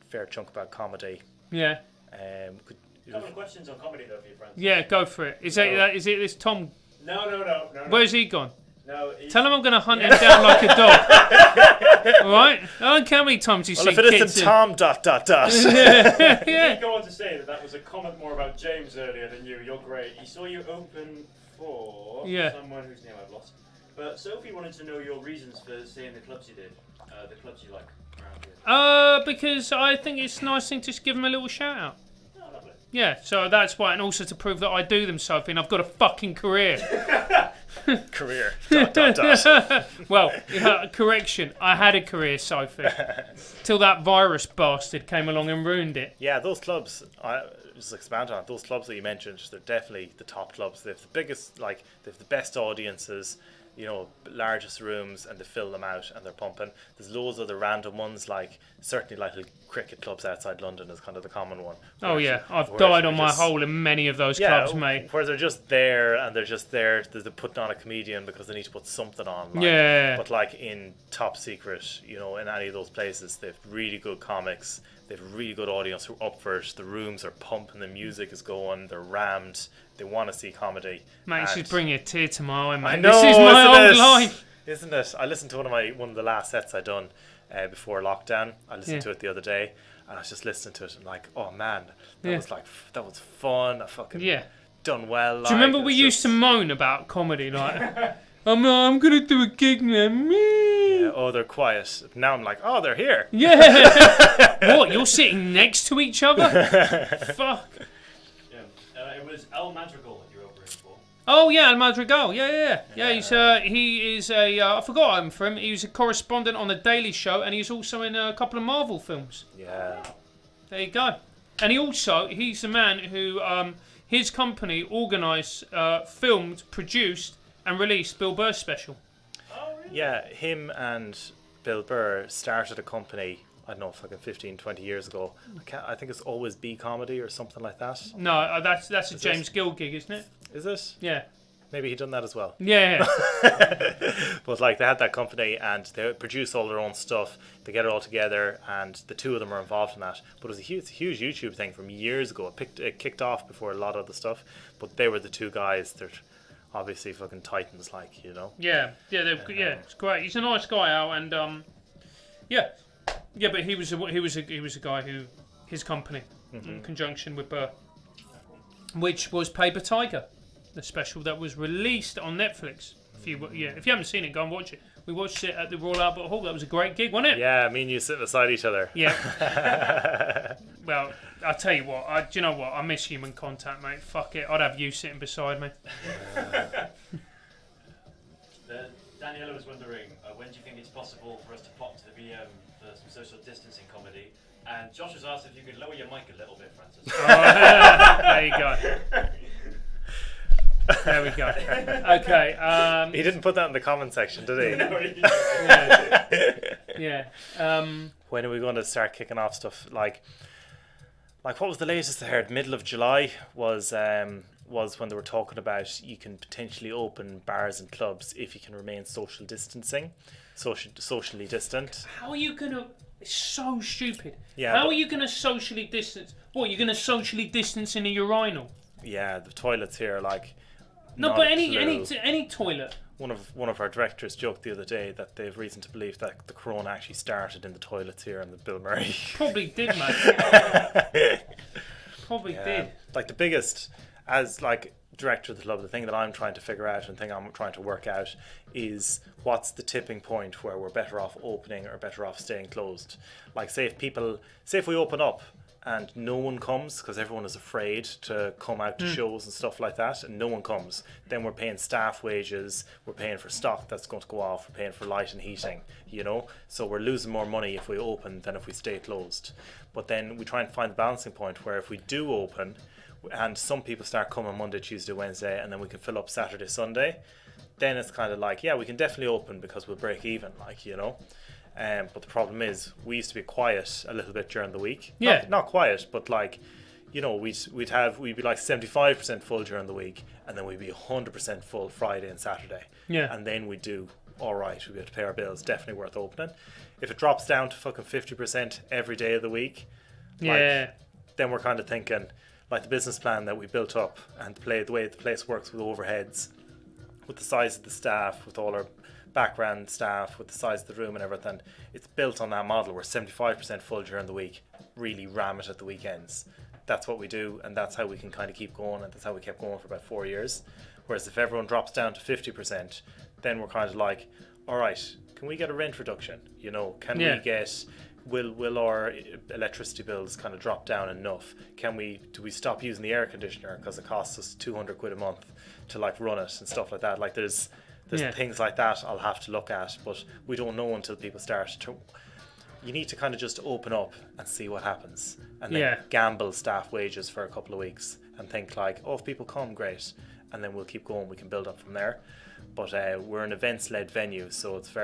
A: fair chunk about comedy.
B: Yeah.
C: A couple of questions on comedy though for your friends.
B: Yeah, go for it. Is it this Tom?
C: No.
B: Where's he gone?
C: No.
B: Tell him I'm going to hunt him down like a dog. All right? I don't care how many times you see
A: if it
B: kids
A: isn't Tom ...
B: Yeah.
C: He did go on to say that was a comment more about James earlier than you. You're great. He saw you open for someone whose name I've lost. But Sophie wanted to know your reasons for saying the clubs you did, the clubs you like around here.
B: Because I think it's a nice thing to just give them a little shout out.
C: Oh, lovely.
B: Yeah, so that's why, and also to prove that I do them, Sophie, and I've got a fucking career.
A: Career. ...
B: Well, correction, I had a career, Sophie, till that virus bastard came along and ruined it.
A: Yeah, those clubs, just expand on it, those clubs that you mentioned, they're definitely the top clubs. They have the biggest, they have the best audiences, largest rooms, and they fill them out and they're pumping. There's loads of the random ones, certainly little cricket clubs outside London is kind of the common one.
B: Oh yeah, I've died on my hole in many of those clubs, mate.
A: Where they're just there and they're putting on a comedian because they need to put something on. But in top secret, in any of those places, they have really good comics. They have a really good audience who are up for it. The rooms are pumping, the music is going, they're rammed. They want to see comedy.
B: Mate, this is bringing a tear to my eye, mate.
A: I know,
B: this is my old life.
A: Isn't it? I listened to one of the last sets I done before lockdown. I listened to it the other day, and I was just listening to it and oh man, that was fun. I fucking done well.
B: Do you remember we used to moan about comedy I'm gonna do a gig now.
A: Oh, they're quiet. Now I'm oh, they're here.
B: Yeah. What? You're sitting next to each other? Fuck.
C: Yeah. It was El Madrigal that you were opening for.
B: Oh yeah, El Madrigal. Yeah. He is I forgot him from him. He was a correspondent on the Daily Show, and he's also in a couple of Marvel films.
A: Yeah.
B: There you go. And he's the man who his company organised, filmed, produced, and released Bill Burr's special.
C: Oh, really?
A: Yeah, him and Bill Burr started a company, I don't know, 15, 20 years ago. I think it's Always Be Comedy or something like that.
B: No, that's a James Gill gig, isn't it?
A: Is it?
B: Yeah.
A: maybe he done that as well.
B: Yeah.
A: But like they had that company and they produce all their own stuff. They get it all together, and the two of them are involved in that. But it was a huge YouTube thing from years ago. It kicked off before a lot of the stuff. But they were the two guys that obviously fucking titans, like, you know.
B: Yeah, it's great. He's a nice guy, Al, and but he was a guy who his company in conjunction with Burr, which was Paper Tiger, the special that was released on Netflix. If you haven't seen it, go and watch it. We watched it at the Royal Albert Hall. That was a great gig, wasn't it?
A: Yeah, me and you sitting beside each other.
B: Yeah. Well, I'll tell you what. Do you know what? I miss human contact, mate. Fuck it. I'd have you sitting beside me.
C: Daniela was wondering, when do you think it's possible for us to pop to the BM for some social distancing comedy? And Josh has asked if you could lower your mic a little bit, Francis.
B: There you go. There we go. Okay.
A: He didn't put that in the comment section, did he?
C: No, he
B: Yeah.
A: When are we going to start kicking off stuff? Like what was the latest I heard? Middle of July was when they were talking about you can potentially open bars and clubs if you can remain socially distant.
B: How are you gonna? It's so stupid.
A: Yeah.
B: How are you gonna socially distance? What, you're gonna socially distance in a urinal?
A: Yeah, the toilets here, like.
B: No, but any toilet.
A: One of our directors joked the other day that they have reason to believe that the corona actually started in the toilets here in the Bill Murray.
B: Probably did, mate. Probably did.
A: Like the biggest, as like director of the club, the thing that I'm trying to figure out and thing I'm trying to work out is what's the tipping point where we're better off opening or better off staying closed. Like say if we open up and no one comes because everyone is afraid to come out to shows and stuff like that, and no one comes, then we're paying staff wages, we're paying for stock that's going to go off, we're paying for light and heating, you know, so we're losing more money if we open than if we stay closed. But then we try and find the balancing point where if we do open and some people start coming Monday, Tuesday, Wednesday, and then we can fill up Saturday, Sunday, then it's kind of like, yeah, we can definitely open because we'll break even, like, you know. But the problem is, we used to be quiet a little bit during the week.
B: Yeah.
A: Not quiet, but like, you know, we'd be like 75% full during the week, and then we'd be 100% full Friday and Saturday.
B: Yeah.
A: And then we'd do all right. We'd be able to pay our bills. Definitely worth opening. If it drops down to fucking 50% every day of the week, then we're kind of thinking, like the business plan that we built up and the way the place works with overheads, with the size of the staff, with all our background staff, with the size of the room and everything, it's built on that model. We're 75% full during the week, really ram it at the weekends. That's what we do, and that's how we can kind of keep going, and that's how we kept going for about 4 years. Whereas if everyone drops down to 50%, then we're kind of like, all right, can we get a rent reduction? You know, can we get, will our electricity bills kind of drop down enough? Do we stop using the air conditioner because it costs us 200 quid a month to like run it and stuff like that? Like there's things like that I'll have to look at, but we don't know until people start to. You need to kind of just open up and see what happens, and then gamble staff wages for a couple of weeks and think like, oh, if people come, great, and then we'll keep going. We can build up from there. But we're an events-led venue, so it's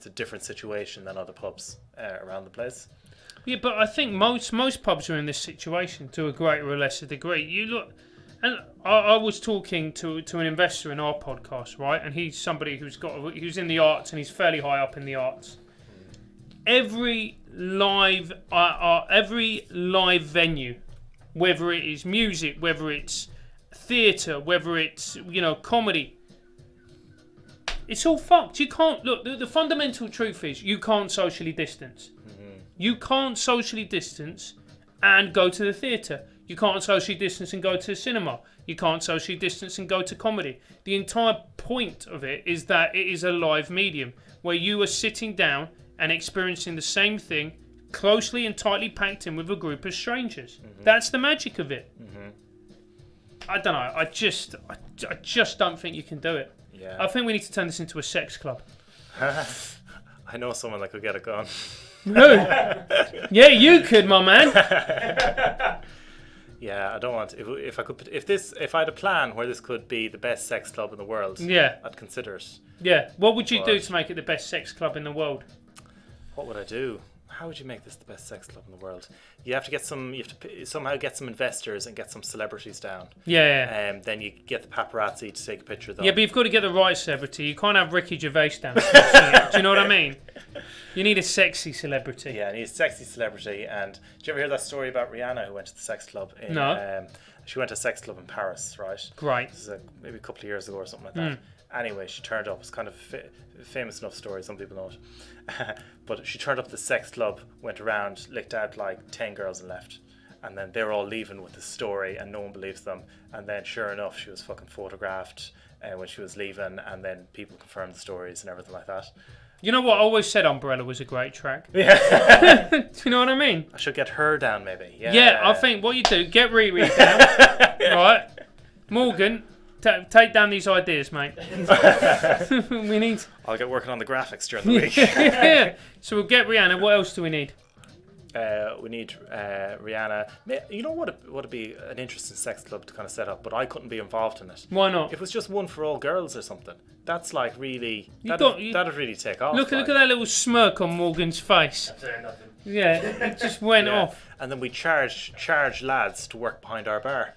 A: a different situation than other pubs around the place.
B: Yeah, but I think most pubs are in this situation to a greater or lesser degree. You look. And I was talking to an investor in our podcast, right? And he's somebody who's in the arts, and he's fairly high up in the arts. Every live venue, whether it is music, whether it's theatre, whether it's comedy, it's all fucked. You can't look. The fundamental truth is you can't socially distance. Mm-hmm. You can't socially distance and go to the theatre. You can't socially distance and go to the cinema. You can't socially distance and go to comedy. The entire point of it is that it is a live medium where you are sitting down and experiencing the same thing closely and tightly packed in with a group of strangers. Mm-hmm. That's the magic of it. Mm-hmm. I don't know. I just don't think you can do it.
A: Yeah.
B: I think we need to turn this into a sex club.
A: I know someone that could get it gone.
B: Who? Yeah, you could, my man.
A: Yeah, I don't want if I had a plan where this could be the best sex club in the world.
B: Yeah,
A: I'd consider it.
B: Yeah, what would you do to make it the best sex club in the world?
A: What would I do? how would you make this the best sex club in the world? You have to get some. You have to somehow get some investors and get some celebrities down.
B: Yeah.
A: Then you get the paparazzi to take a picture of them.
B: Yeah, but you've got to get the right celebrity. You can't have Ricky Gervais down. Do you know what I mean? You need a sexy celebrity.
A: Yeah, I need a sexy celebrity. And did you ever hear that story about Rihanna who went to the sex club?
B: No.
A: She went to a sex club in Paris, right?
B: Great.
A: This is maybe a couple of years ago or something like that. Anyway, she turned up. It's kind of a famous enough story. Some people know it. But she turned up to the sex club, went around, licked out like 10 girls and left. And then they were all leaving with the story and no one believes them. And then sure enough, she was fucking photographed when she was leaving. And then people confirmed the stories and everything like that.
B: You know what? I always said Umbrella was a great track.
A: Yeah.
B: Do you know what I mean?
A: I should get her down maybe.
B: Yeah, I think what you do, get Riri down. Right? Morgan, take down these ideas, mate. We need...
A: I'll get working on the graphics during the week.
B: Yeah. So we'll get Rihanna. What else do we need?
A: We need Rihanna. You know what would be an interesting sex club to kind of set up, but I couldn't be involved in it.
B: Why not?
A: If it was just one for all girls or something, that's like really
B: that'd
A: really take off.
B: Look at that little smirk on Morgan's face.
C: I'm saying nothing.
B: Yeah, it just went off.
A: And then we charge lads to work behind our bar.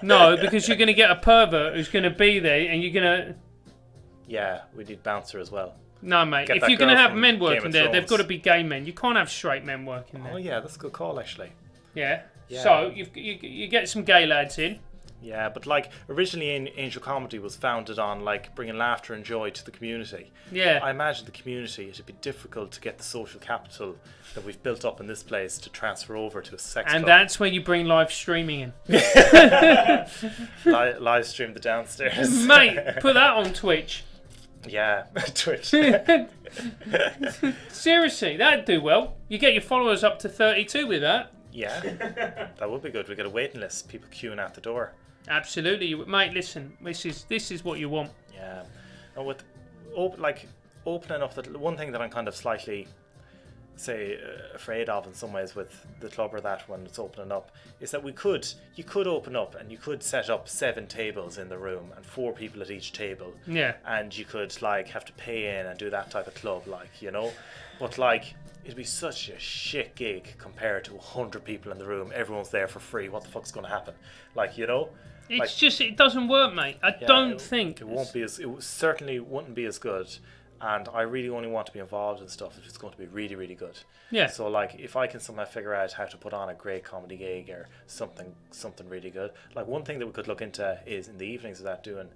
B: No, because you're going to get a pervert who's going to be there, and you're going to.
A: Yeah, we need bouncer as well.
B: No, mate.
A: Get
B: if
A: that
B: you're going to
A: girl
B: have
A: from
B: men
A: Game
B: working
A: of
B: there, they've
A: Thrones.
B: got to be gay men. You can't have straight men working there.
A: Oh yeah, that's a good call actually.
B: Yeah.
A: Yeah.
B: So you get some gay lads in.
A: Yeah, but like originally Angel Comedy was founded on like bringing laughter and joy to the community.
B: Yeah.
A: I imagine the community, it'd be difficult to get the social capital that we've built up in this place to transfer over to a sex
B: And
A: club.
B: that's where you bring live streaming in.
A: Live stream the downstairs.
B: Mate, put that on Twitch.
A: Yeah, Twitch.
B: Seriously, that'd do well. You get your followers up to 32 with that.
A: Yeah, that would be good. We get a waiting list, people queuing out the door.
B: Absolutely, mate. Listen, this is what you want.
A: Yeah, and with opening up the one thing that I'm kind of slightly afraid of in some ways with the club or that when it's opening up is that you could open up and you could set up 7 tables in the room and 4 people at each table.
B: Yeah.
A: And you could like have to pay in and do that type of club, but it'd be such a shit gig compared to 100 people in the room. Everyone's there for free. What the fuck's going to happen?
B: It's just it doesn't work, mate. I don't think
A: it certainly wouldn't be as good. And I really only want to be involved in stuff if it's going to be really, really good.
B: Yeah.
A: So if I can somehow figure out how to put on a great comedy gig or something really good. Like one thing that we could look into is in the evenings of that doing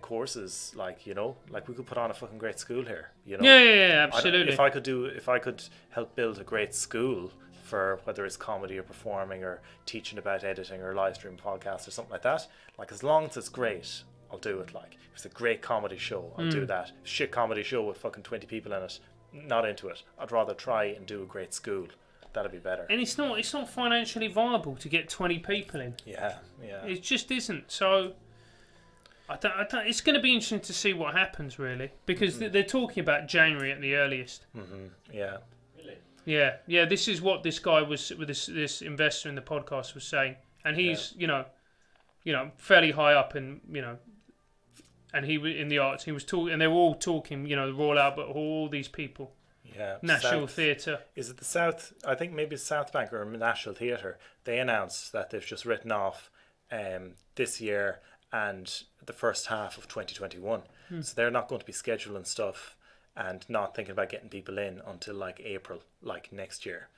A: courses. We could put on a fucking great school here.
B: Yeah, absolutely.
A: If I could help build a great school for whether it's comedy or performing or teaching about editing or live stream podcasts or something like that. As long as it's great, I'll do it. If it's a great comedy show, I'll do that. Shit comedy show with fucking 20 people in it, not into it. I'd rather try and do a great school. That'd be better.
B: And it's not financially viable to get 20 people in.
A: Yeah.
B: It just isn't. So I don't, it's going to be interesting to see what happens really, because they're talking about January at the earliest.
A: Mm-hmm. Yeah.
B: Really? Yeah. This is what this guy was with this investor in the podcast was saying, and he's fairly high up in and he was in the arts. He was talking, and they were all talking. The Royal Albert Hall, all these people.
A: Yeah.
B: National Theatre.
A: Is it the South? I think maybe it's South Bank or National Theatre. They announced that they've just written off this year and the first half of 2021. So they're not going to be scheduling stuff and not thinking about getting people in until April, next year.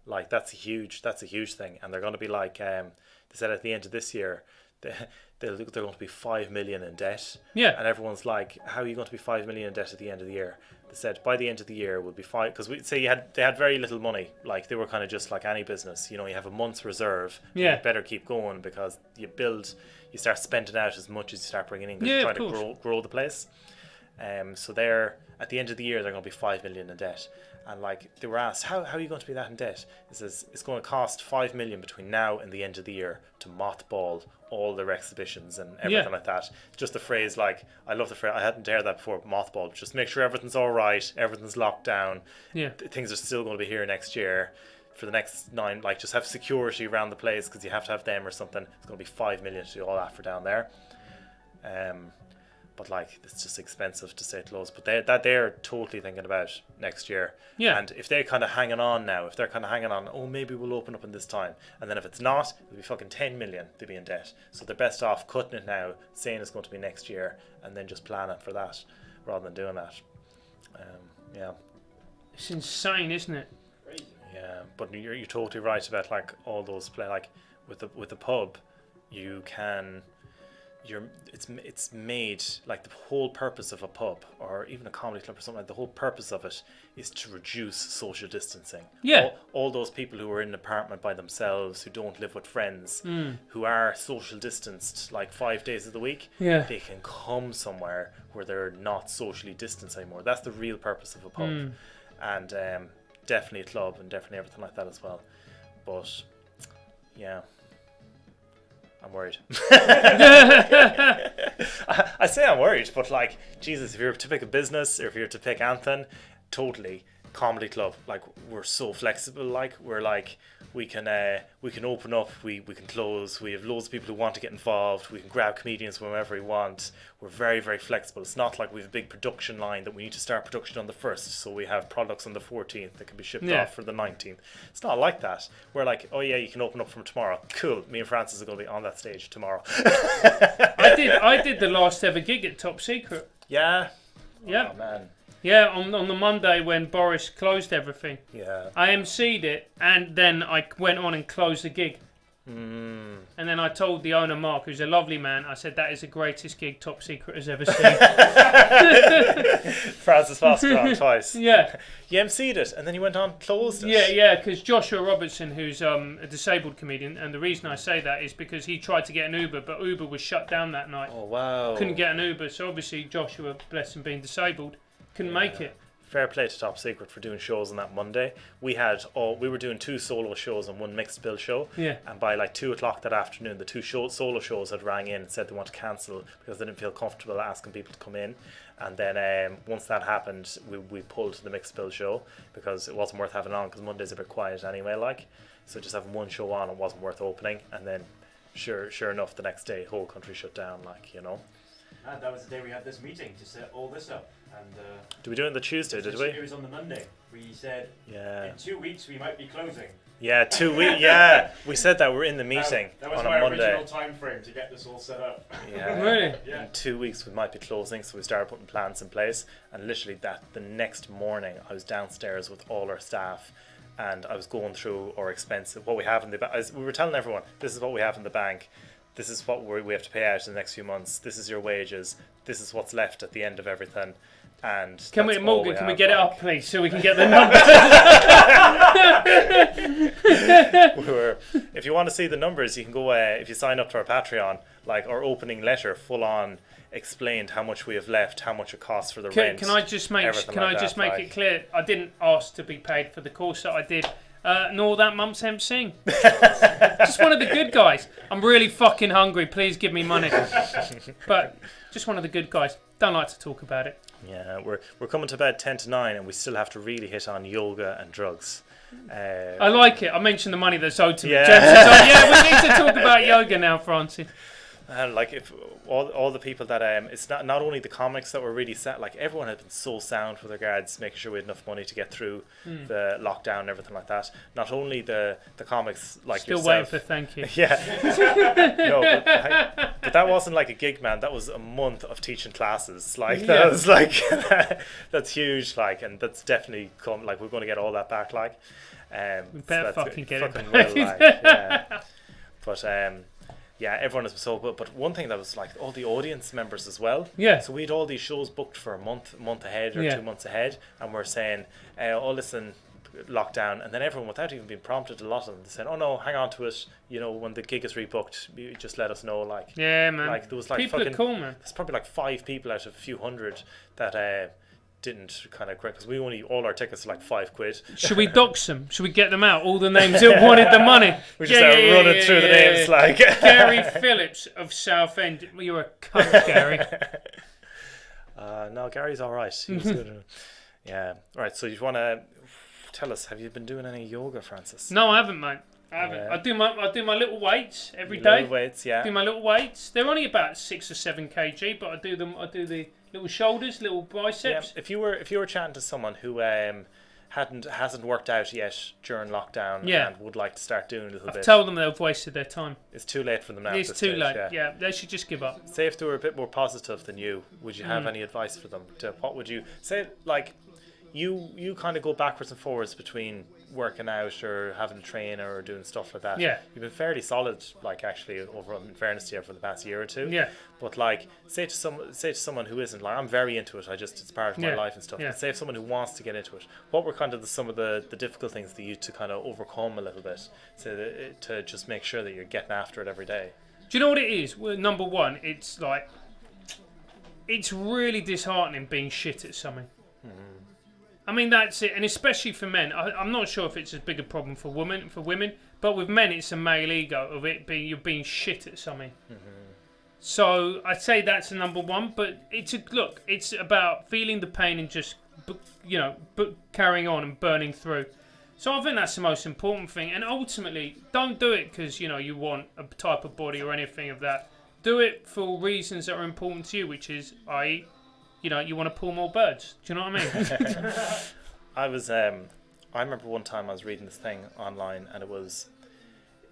A: Wow. That's a huge thing, and they're going to be they said at the end of this year they're going to be 5 million in debt.
B: Yeah.
A: And everyone's like, how are you going to be 5 million in debt at the end of the year? They said by the end of the year we'll be 5, because they had very little money. They were kind of just like any business. You have a month's reserve.
B: Yeah.
A: You better keep going because you start spending out as much as you start bringing in because
B: Yeah,
A: you're
B: of
A: trying
B: course.
A: to grow the place. So they're at the end of the year they're going to be 5 million in debt. And they were asked, how are you going to be that in debt? It says it's going to cost 5 million between now and the end of the year to mothball all their exhibitions and everything like that. Just the phrase, I love the phrase, I hadn't heard that before, mothball. Just make sure everything's all right, everything's locked down.
B: Yeah.
A: Things are still going to be here next year for the next 9, just have security around the place because you have to have them or something. It's going to be 5 million to do all that for down there. but like it's just expensive to stay closed. But they're totally thinking about next year.
B: Yeah.
A: And if they're kind of hanging on now, oh, maybe we'll open up in this time, and then if it's not, it'll be fucking 10 million they'll be in debt. So they're best off cutting it now, saying it's going to be next year, and then just planning for that rather than doing that. Yeah.
B: It's insane, isn't it?
C: Crazy.
A: Yeah, but you're totally right about like all those like with the pub, it's made like the whole purpose of a pub or even a comedy club or something like the whole purpose of it is to reduce social distancing.
B: Yeah.
A: All those people who are in an apartment by themselves, who don't live with friends, who are social distanced like 5 days of the week,
B: Yeah.
A: they can come somewhere where they're not socially distanced anymore. That's the real purpose of a pub. And definitely a club and definitely everything like that as well. But yeah, I'm worried. I say I'm worried, but like, Jesus, if you're to pick a business or if you're to pick anything, totally comedy club. Like, we're so flexible. Like, we're like, we can open up, we can close. We have loads of people who want to get involved. We can grab comedians whenever we want. We're very, very flexible. It's not like we have a big production line that we need to start production on the 1st, so we have products on the 14th that can be shipped off for the 19th. It's not like that. We're like, oh yeah, you can open up from tomorrow. Cool. Me and Francis are going to be on that stage tomorrow.
B: I did the last ever gig at Top Secret.
A: Yeah.
B: Yeah.
A: Oh man.
B: Yeah, on the Monday when Boris closed everything.
A: Yeah.
B: I emceed it, and then I went on and closed the gig. And then I told the owner, Mark, who's a lovely man, I said, that is the greatest gig Top Secret has ever seen.
A: Francis Foster on twice.
B: Yeah.
A: You emceed it, and then you went on and closed it.
B: Yeah, because Joshua Robertson, who's a disabled comedian, and the reason I say that is because he tried to get an Uber, but Uber was shut down that night.
A: Oh, wow.
B: Couldn't get an Uber, so obviously Joshua, bless him, being disabled, couldn't make it.
A: Fair play to Top Secret for doing shows on that Monday. We were doing 2 solo shows and 1 mixed bill show.
B: Yeah.
A: And by like 2 o'clock that afternoon, the 2 solo shows had rang in and said they want to cancel because they didn't feel comfortable asking people to come in. And then once that happened, we pulled the mixed bill show because it wasn't worth having on because Monday's a bit quiet anyway. Like, so just having 1 show on, it wasn't worth opening. And then, sure enough, the next day, whole country shut down. Like, you know.
C: And that was the day we had this meeting to set all this up. And
A: did we do it on the Tuesday? Did we?
C: It was on the Monday. We said in 2 weeks we might be closing.
A: Yeah, 2 weeks. Yeah, we said that we're in the meeting
C: that was
A: on a
C: my
A: Monday.
C: original time frame to get this all set up.
A: Yeah,
B: Really?
C: Yeah.
A: In 2 weeks we might be closing, so we started putting plans in place. And literally, the next morning, I was downstairs with all our staff, and I was going through our expenses, what we have in the bank. We were telling everyone, this is what we have in the bank. This is what we have to pay out in the next few months. This is your wages. This is what's left at the end of everything. And
B: Morgan, can we get it up, please, so we can get the numbers?
A: If you want to see the numbers, you can go. If you sign up to our Patreon, like our opening letter, full on explained how much we have left, how much it costs for the rent.
B: Can I just make it clear? I didn't ask to be paid for the course that I did. Nor that month's emceeing. Just one of the good guys. I'm really fucking hungry. Please give me money. But just one of the good guys. Don't like to talk about it.
A: Yeah, we're coming to bed 10 to 9, and we still have to really hit on yoga and drugs.
B: I like it. I mentioned the money that's owed to me.
A: Yeah.
B: James says, we need to talk about yoga now, Francie.
A: And like, if all the people that it's not only the comics that were really set, like everyone had been so sound with regards making sure we had enough money to get through the lockdown and everything like that. Not only the comics like
B: still
A: yourself.
B: Waiting for thank you.
A: Yeah. No, but that wasn't like a gig, man. That was a month of teaching classes. Like that was like that's huge. Like, and that's definitely like we're going to get all that back. Like,
B: we better fucking get it back.
A: Yeah. But yeah, everyone is so good. But one thing that was like all the audience members as well.
B: Yeah.
A: So we had all these shows booked for a month ahead or 2 months ahead, and we're saying, "Oh, listen, lockdown," and then everyone, without even being prompted, a lot of them said, "Oh no, hang on to it. You know, when the gig is rebooked, you just let us know." Like,
B: yeah, man.
A: Like there was like
B: people are cool, man.
A: There's probably like 5 people out of a few hundred that didn't kind of correct because all our tickets are like £5.
B: Should we dox them? Should we get them out? All the names that wanted the money.
A: We just started running through the names like
B: Gary Phillips of Southend. You're a cunt, Gary.
A: No, Gary's all right. He was good. Yeah. All right. So you want to tell us? Have you been doing any yoga, Francis?
B: No, I haven't, mate. I haven't. I do my little weights every
A: Your
B: day.
A: little weights, yeah.
B: Do my little weights. They're only about 6 or 7 kg, but I do the little shoulders, little biceps.
A: Yeah. If you were chatting to someone who hasn't worked out yet during lockdown and would like to start doing a little bit,
B: I've told them they've wasted their time.
A: It's too late for them now.
B: It's
A: at this
B: too
A: stage,
B: late.
A: Yeah.
B: Yeah, they should just give up.
A: Say if they were a bit more positive than you, would you have any advice for them? What would you say? Like, you kind of go backwards and forwards between working out or having a trainer or doing stuff like that.
B: Yeah.
A: You've been fairly solid, like, actually, over in fairness to you, for the past year or two.
B: Yeah.
A: But like, say to someone who isn't, like, I'm very into it. It's part of my life and stuff.
B: Yeah.
A: But say if someone who wants to get into it, what were kind of some of the difficult things that you to kind of overcome a little bit to just make sure that you're getting after it every day?
B: Do you know what it is? Well, number one, it's like, it's really disheartening being shit at something. I mean, that's it, and especially for men. I'm not sure if it's as big a problem for women, but with men, it's a male ego of it being you're being shit at something. So I'd say that's the number one. But it's about feeling the pain and just carrying on and burning through. So I think that's the most important thing. And ultimately, don't do it because you want a type of body or anything of that. Do it for reasons that are important to you, which is, i.e., you want to pull more birds. Do you know what I mean? I remember one time I was reading this thing online, and it was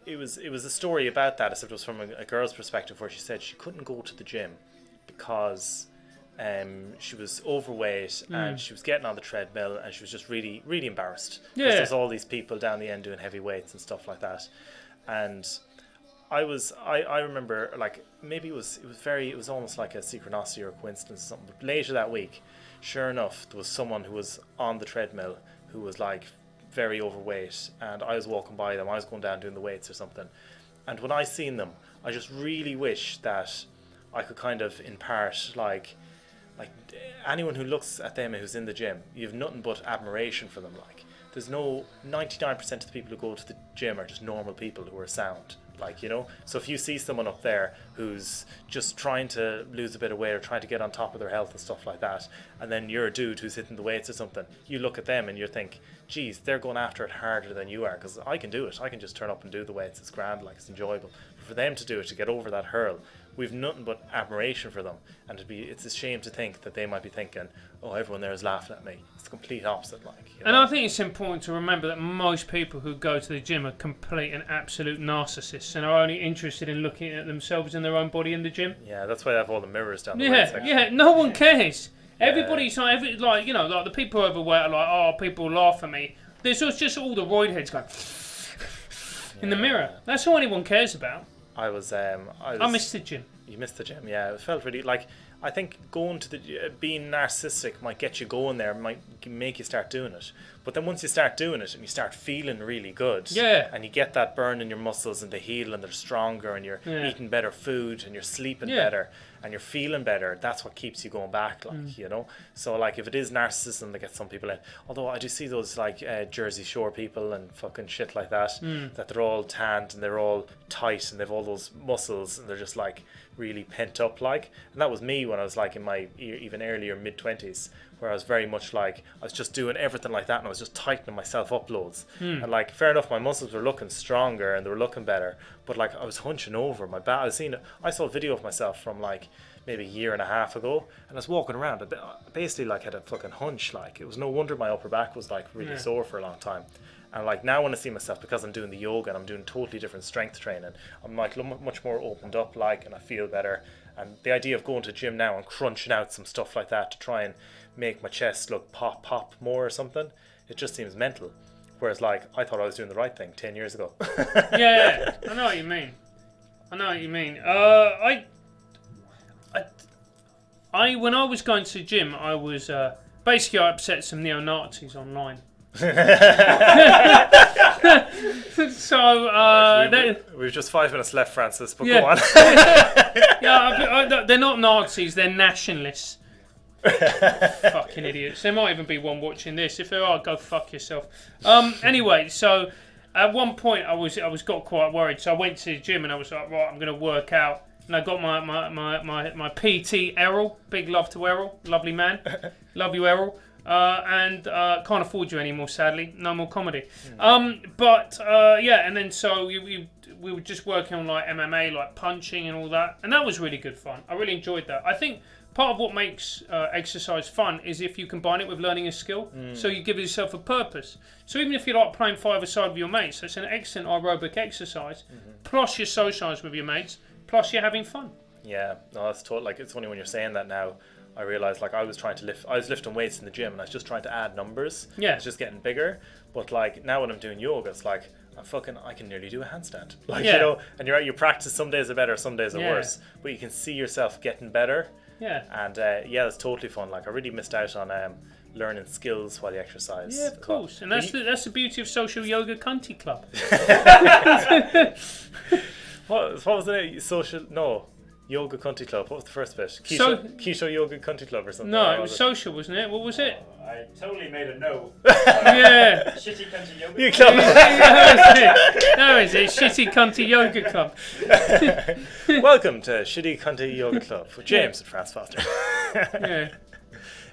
B: a story about that. Except it was from a girl's perspective, where she said she couldn't go to the gym because she was overweight and she was getting on the treadmill, and she was just really, really embarrassed. Yeah.
A: There's all these people down the end doing heavy weights and stuff like that, and I remember, like, maybe it was almost like a synchronicity or a coincidence or something. But later that week, sure enough, there was someone who was on the treadmill who was like very overweight, and I was walking by them. I was going down doing the weights or something, and when I seen them, I just really wish that I could kind of impart like anyone who looks at them who's in the gym, you have nothing but admiration for them. Like, there's no 99% of the people who go to the gym are just normal people who are sound. Like, so if you see someone up there who's just trying to lose a bit of weight or trying to get on top of their health and stuff like that, and then you're a dude who's hitting the weights or something, you look at them and you think, geez, they're going after it harder than you are, because I can do it. I can just turn up and do the weights. It's grand, like, it's enjoyable. But for them to do it, to get over that hurdle, we've nothing but admiration for them, and it's a shame to think that they might be thinking, oh, everyone there is laughing at me. It's the complete opposite, like.
B: And I think it's important to remember that most people who go to the gym are complete and absolute narcissists and are only interested in looking at themselves and their own body in the gym.
A: Yeah, that's why they have all the mirrors down the weight section.
B: Yeah, no one cares. Everybody's like the people overweight are like, oh, people laugh at me. There's just all the roid heads going in the mirror. That's all anyone cares about.
A: I
B: missed the gym.
A: You missed the gym, yeah. It felt really like, I think going to being narcissistic might get you going there, might make you start doing it. But then once you start doing it and you start feeling really good, and you get that burn in your muscles and they heal and they're stronger and you're eating better food and you're sleeping better and you're feeling better, that's what keeps you going back, like, So, like, if it is narcissism that gets some people in, although I do see those, like, Jersey Shore people and fucking shit like that, that they're all tanned and they're all tight and they've all those muscles and they're just, like, really pent up, like. And that was me when I was, like, in my even earlier mid-20s, where I was very much like, I was just doing everything like that and I was just tightening myself up loads. And, like, fair enough, my muscles were looking stronger and they were looking better, but, like, I was hunching over my back. I saw a video of myself from, like, maybe a year and a half ago, and I was walking around, I basically, like, had a fucking hunch. Like, it was no wonder my upper back was, like, really sore for a long time. And, like, now when I see myself, because I'm doing the yoga and I'm doing totally different strength training, I'm, like, much more opened up, like, and I feel better. And the idea of going to the gym now and crunching out some stuff like that to try and make my chest look pop more or something, it just seems mental. Whereas, like, I thought I was doing the right thing 10 years ago.
B: Yeah, I know what you mean. When I was going to the gym, I was basically I upset some neo-Nazis online.
A: We've just 5 minutes left, Francis, but go on.
B: They're not Nazis, they're nationalists. Fucking idiots. There might even be one watching this. If there are, go fuck yourself. Anyway, so at one point I got quite worried, so I went to the gym and I was like, right, I'm going to work out. And I got my PT Errol, big love to Errol, lovely man, love you Errol. and can't afford you anymore, sadly. No more comedy. And then so we were just working on like MMA, like punching and all that, and that was really good fun. I really enjoyed that. I think part of what makes exercise fun is if you combine it with learning a skill, so you give yourself a purpose. So even if you like playing five-a-side with your mates, that's an excellent aerobic exercise, plus you socialise with your mates, plus you're having fun.
A: Yeah, no, that's totally, like, it's only when you're saying that now I realised, like, I was lifting weights in the gym and I was just trying to add numbers.
B: Yeah.
A: It's just getting bigger. But like now when I'm doing yoga, it's like I can nearly do a handstand. Like,
B: Yeah.
A: you know, and you're right, you practice, some days are better, some days are worse. But you can see yourself getting better.
B: Yeah.
A: And it's totally fun. Like, I really missed out on learning skills while you exercise.
B: Yeah, of course. And that's the beauty of Social Yoga Cunty Club.
A: What was the name? Yoga Country Club. What was the first bit? Keto Yoga Country Club or something?
B: No, it was social, wasn't it? What was it?
C: I totally made a note.
B: Yeah.
C: Shitty country yoga.
A: You club.
B: That was it. Shitty Cunty Yoga Club.
A: Welcome to Shitty Country Yoga Club with James and Franz Foster.
B: Yeah.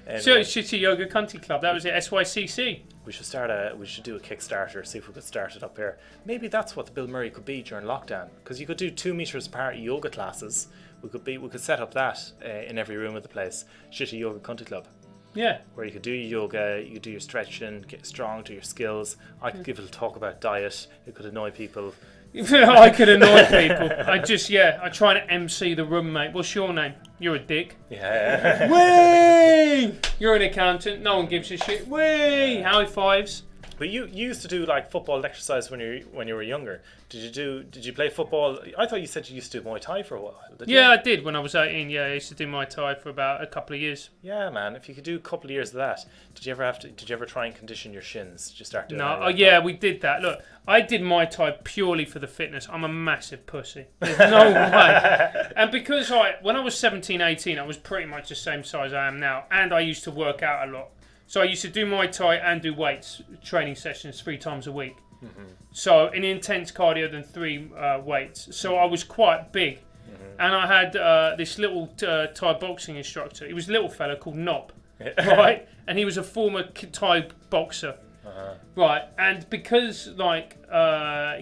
A: Anyway,
B: So Shitty Yoga Cunty Club. That was it. SYCC.
A: we should do a Kickstarter, see if we could start it up here. Maybe that's what the Bill Murray could be during lockdown, because you could do 2 meters apart yoga classes. We could set up that in every room of the place. Shitty Yoga Country Club.
B: Yeah.
A: Where you could do your yoga, you could do your stretching, get strong, do your skills. I could give a talk about diet. It could annoy people.
B: I could annoy people. I try to MC the room, mate. What's your name? You're a dick.
A: Yeah.
B: Whee! You're an accountant. No one gives a shit. Whee! High fives.
A: But you used to do like football exercise when you were younger. Did you play football? I thought you said you used to do Muay Thai for a while. Did you?
B: Yeah, I did when I was 18. Yeah, I used to do Muay Thai for about a couple of years.
A: Yeah, man. If you could do a couple of years of that, did you ever try and condition your shins? Did you start doing that?
B: No, yeah, we did that. Look, I did Muay Thai purely for the fitness. I'm a massive pussy. There's no way. And because when I was 17, 18, I was pretty much the same size I am now, and I used to work out a lot. So I used to do Muay Thai and do weights training sessions 3 times a week. Mm-hmm. So in intense cardio than 3 weights. So I was quite big. Mm-hmm. And I had this little Thai boxing instructor. He was a little fella called Nop, right? And he was a former Thai boxer. Uh-huh. Right, and because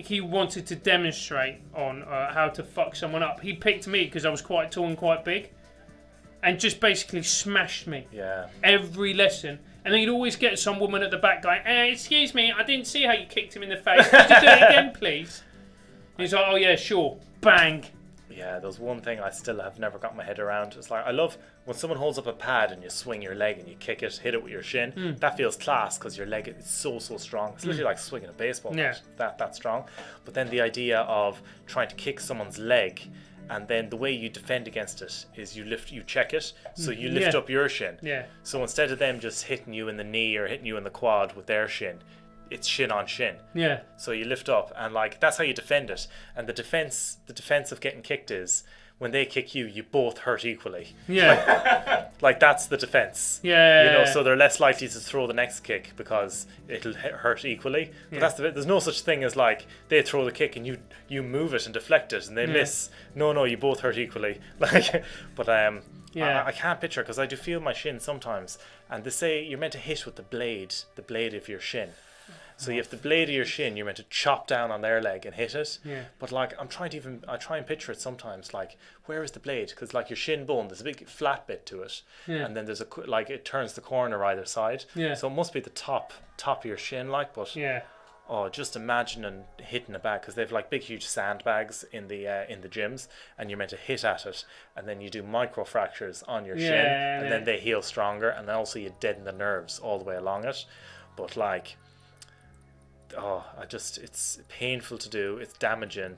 B: he wanted to demonstrate on how to fuck someone up, he picked me because I was quite tall and quite big, and just basically smashed me.
A: Yeah.
B: Every lesson. And then you'd always get some woman at the back going, excuse me, I didn't see how you kicked him in the face. Could you do it again, please? And he's like, oh yeah, sure. Bang.
A: Yeah, there's one thing I still have never got my head around. It's like, I love when someone holds up a pad and you swing your leg and you kick it, hit it with your shin. That feels class because your leg is so strong. It's literally like swinging a baseball bat. That strong. But then the idea of trying to kick someone's leg, and then the way you defend against it is you check it, so you lift up your shin. Yeah. So instead of them just hitting you in the knee or hitting you in the quad with their shin, it's shin on shin. Yeah. So you lift up, and like that's how you defend it. And the defense of getting kicked is when they kick you, you both hurt equally. Yeah. Like that's the defense. Yeah. You know, so they're less likely to throw the next kick because it'll hurt equally. But that's there's no such thing as like they throw the kick and you move it and deflect it and they miss. No, you both hurt equally. Like, but I can't picture because I do feel my shin sometimes, and they say you're meant to hit with the blade of your shin. So you have the blade of your shin, you're meant to chop down on their leg and hit it. Yeah. But like I try and picture it sometimes. Like, where is the blade? Because like your shin bone, there's a big flat bit to it, and then there's it turns the corner either side. Yeah. So it must be the top of your shin, like. But just imagining hitting it back, because they've like big huge sandbags in the gyms, and you're meant to hit at it, and then you do micro fractures on your shin, and then they heal stronger, and then also you deaden the nerves all the way along it. But like. It's painful to do, it's damaging,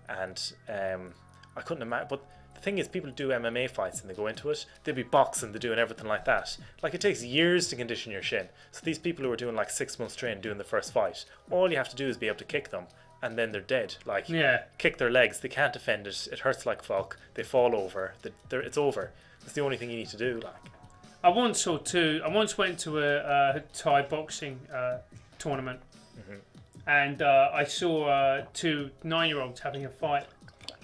A: and I couldn't imagine. But the thing is, people do MMA fights and they go into it, they'll be boxing, they're doing everything like that. Like, it takes years to condition your shin. So these people who are doing like 6 months training doing the first fight, all you have to do is be able to kick them, and then they're dead. Like, kick their legs, they can't defend it, it hurts like fuck, they fall over, it's over. That's the only thing you need to do. Like,
B: I once went to a Thai boxing tournament. Mm-hmm. And I saw 2 9-year-olds having a fight,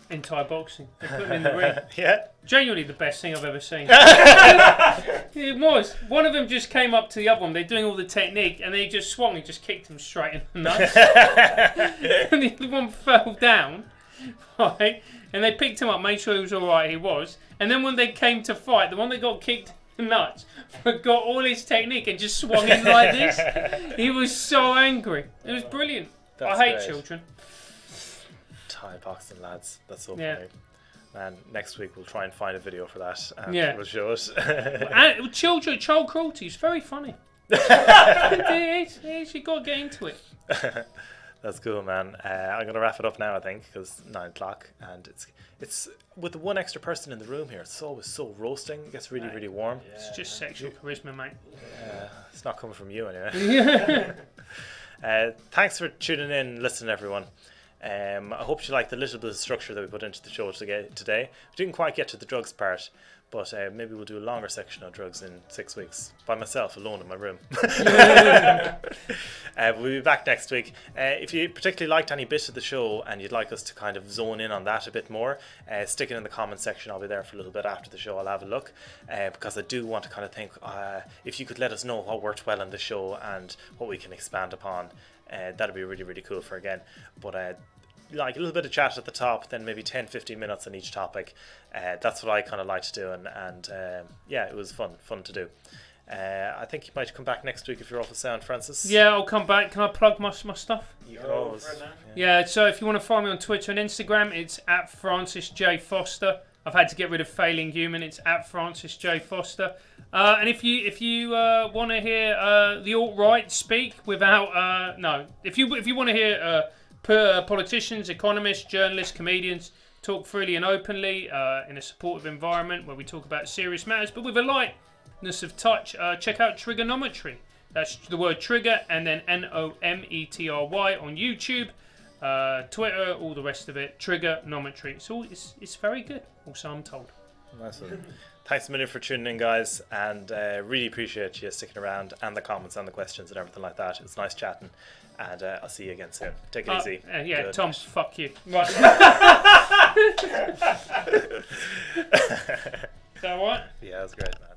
B: In Thai boxing. They put him in the ring.
A: Yeah.
B: Genuinely the best thing I've ever seen. It was. One of them just came up to the other one. They're doing all the technique, and they just swung and just kicked him straight in the nuts. And the other one fell down, right? And they picked him up, made sure he was all right. He was. And then when they came to fight, the one that got kicked in the nuts forgot all his technique and just swung in like this. He was so angry. It was brilliant.
A: That's
B: I hate
A: great.
B: children.
A: Thai boxing, lads. That's so
B: Yeah.
A: funny. Man, next week we'll try and find a video for that and
B: Yeah.
A: we'll show it.
B: And child cruelty is very funny. It is. You've got to get into it.
A: That's cool, man. I'm gonna wrap it up now, I think, because 9 o'clock, and it's with the one extra person in the room here. It's always so roasting. It gets really warm.
B: It's just sexual charisma, mate.
A: It's not coming from you anyway. Thanks for tuning in, listening, everyone. I hope you like the little bit of structure that we put into the show today. We didn't quite get to the drugs part, but maybe we'll do a longer section on drugs in 6 weeks by myself alone in my room. We'll be back next week. If you particularly liked any bit of the show and you'd like us to kind of zone in on that a bit more, stick it in the comment section. I'll be there for a little bit after the show. I'll have a look because I do want to kind of think if you could let us know what worked well in the show and what we can expand upon. That'd be really cool for again. But like a little bit of chat at the top, then maybe 10-15 minutes on each topic. That's what I kind of like to do, and yeah, it was fun to do. I think you might come back next week if you're off the sound, Francis.
B: Yeah, I'll come back. Can I plug my stuff?
A: You can always.
B: Yeah, so if you want to find me on Twitter and Instagram, it's at Francis J. Foster. I've had to get rid of Failing Human. It's at Francis J. Foster. And if you want to hear the alt-right speak without if you want to hear politicians, economists, journalists, comedians talk freely and openly in a supportive environment where we talk about serious matters, but with a lightness of touch, check out Trigonometry. That's the word trigger and then Nometry on YouTube, Twitter, all the rest of it. Trigonometry. It's very good. Also, I'm told.
A: Nice one. Thanks a million for tuning in, guys, and really appreciate you sticking around and the comments and the questions and everything like that. It's nice chatting, and I'll see you again soon. Take it easy.
B: Yeah,
A: Good
B: Tom,
A: night.
B: fuck you. Right. Is that all right?
A: Yeah, that's great, man.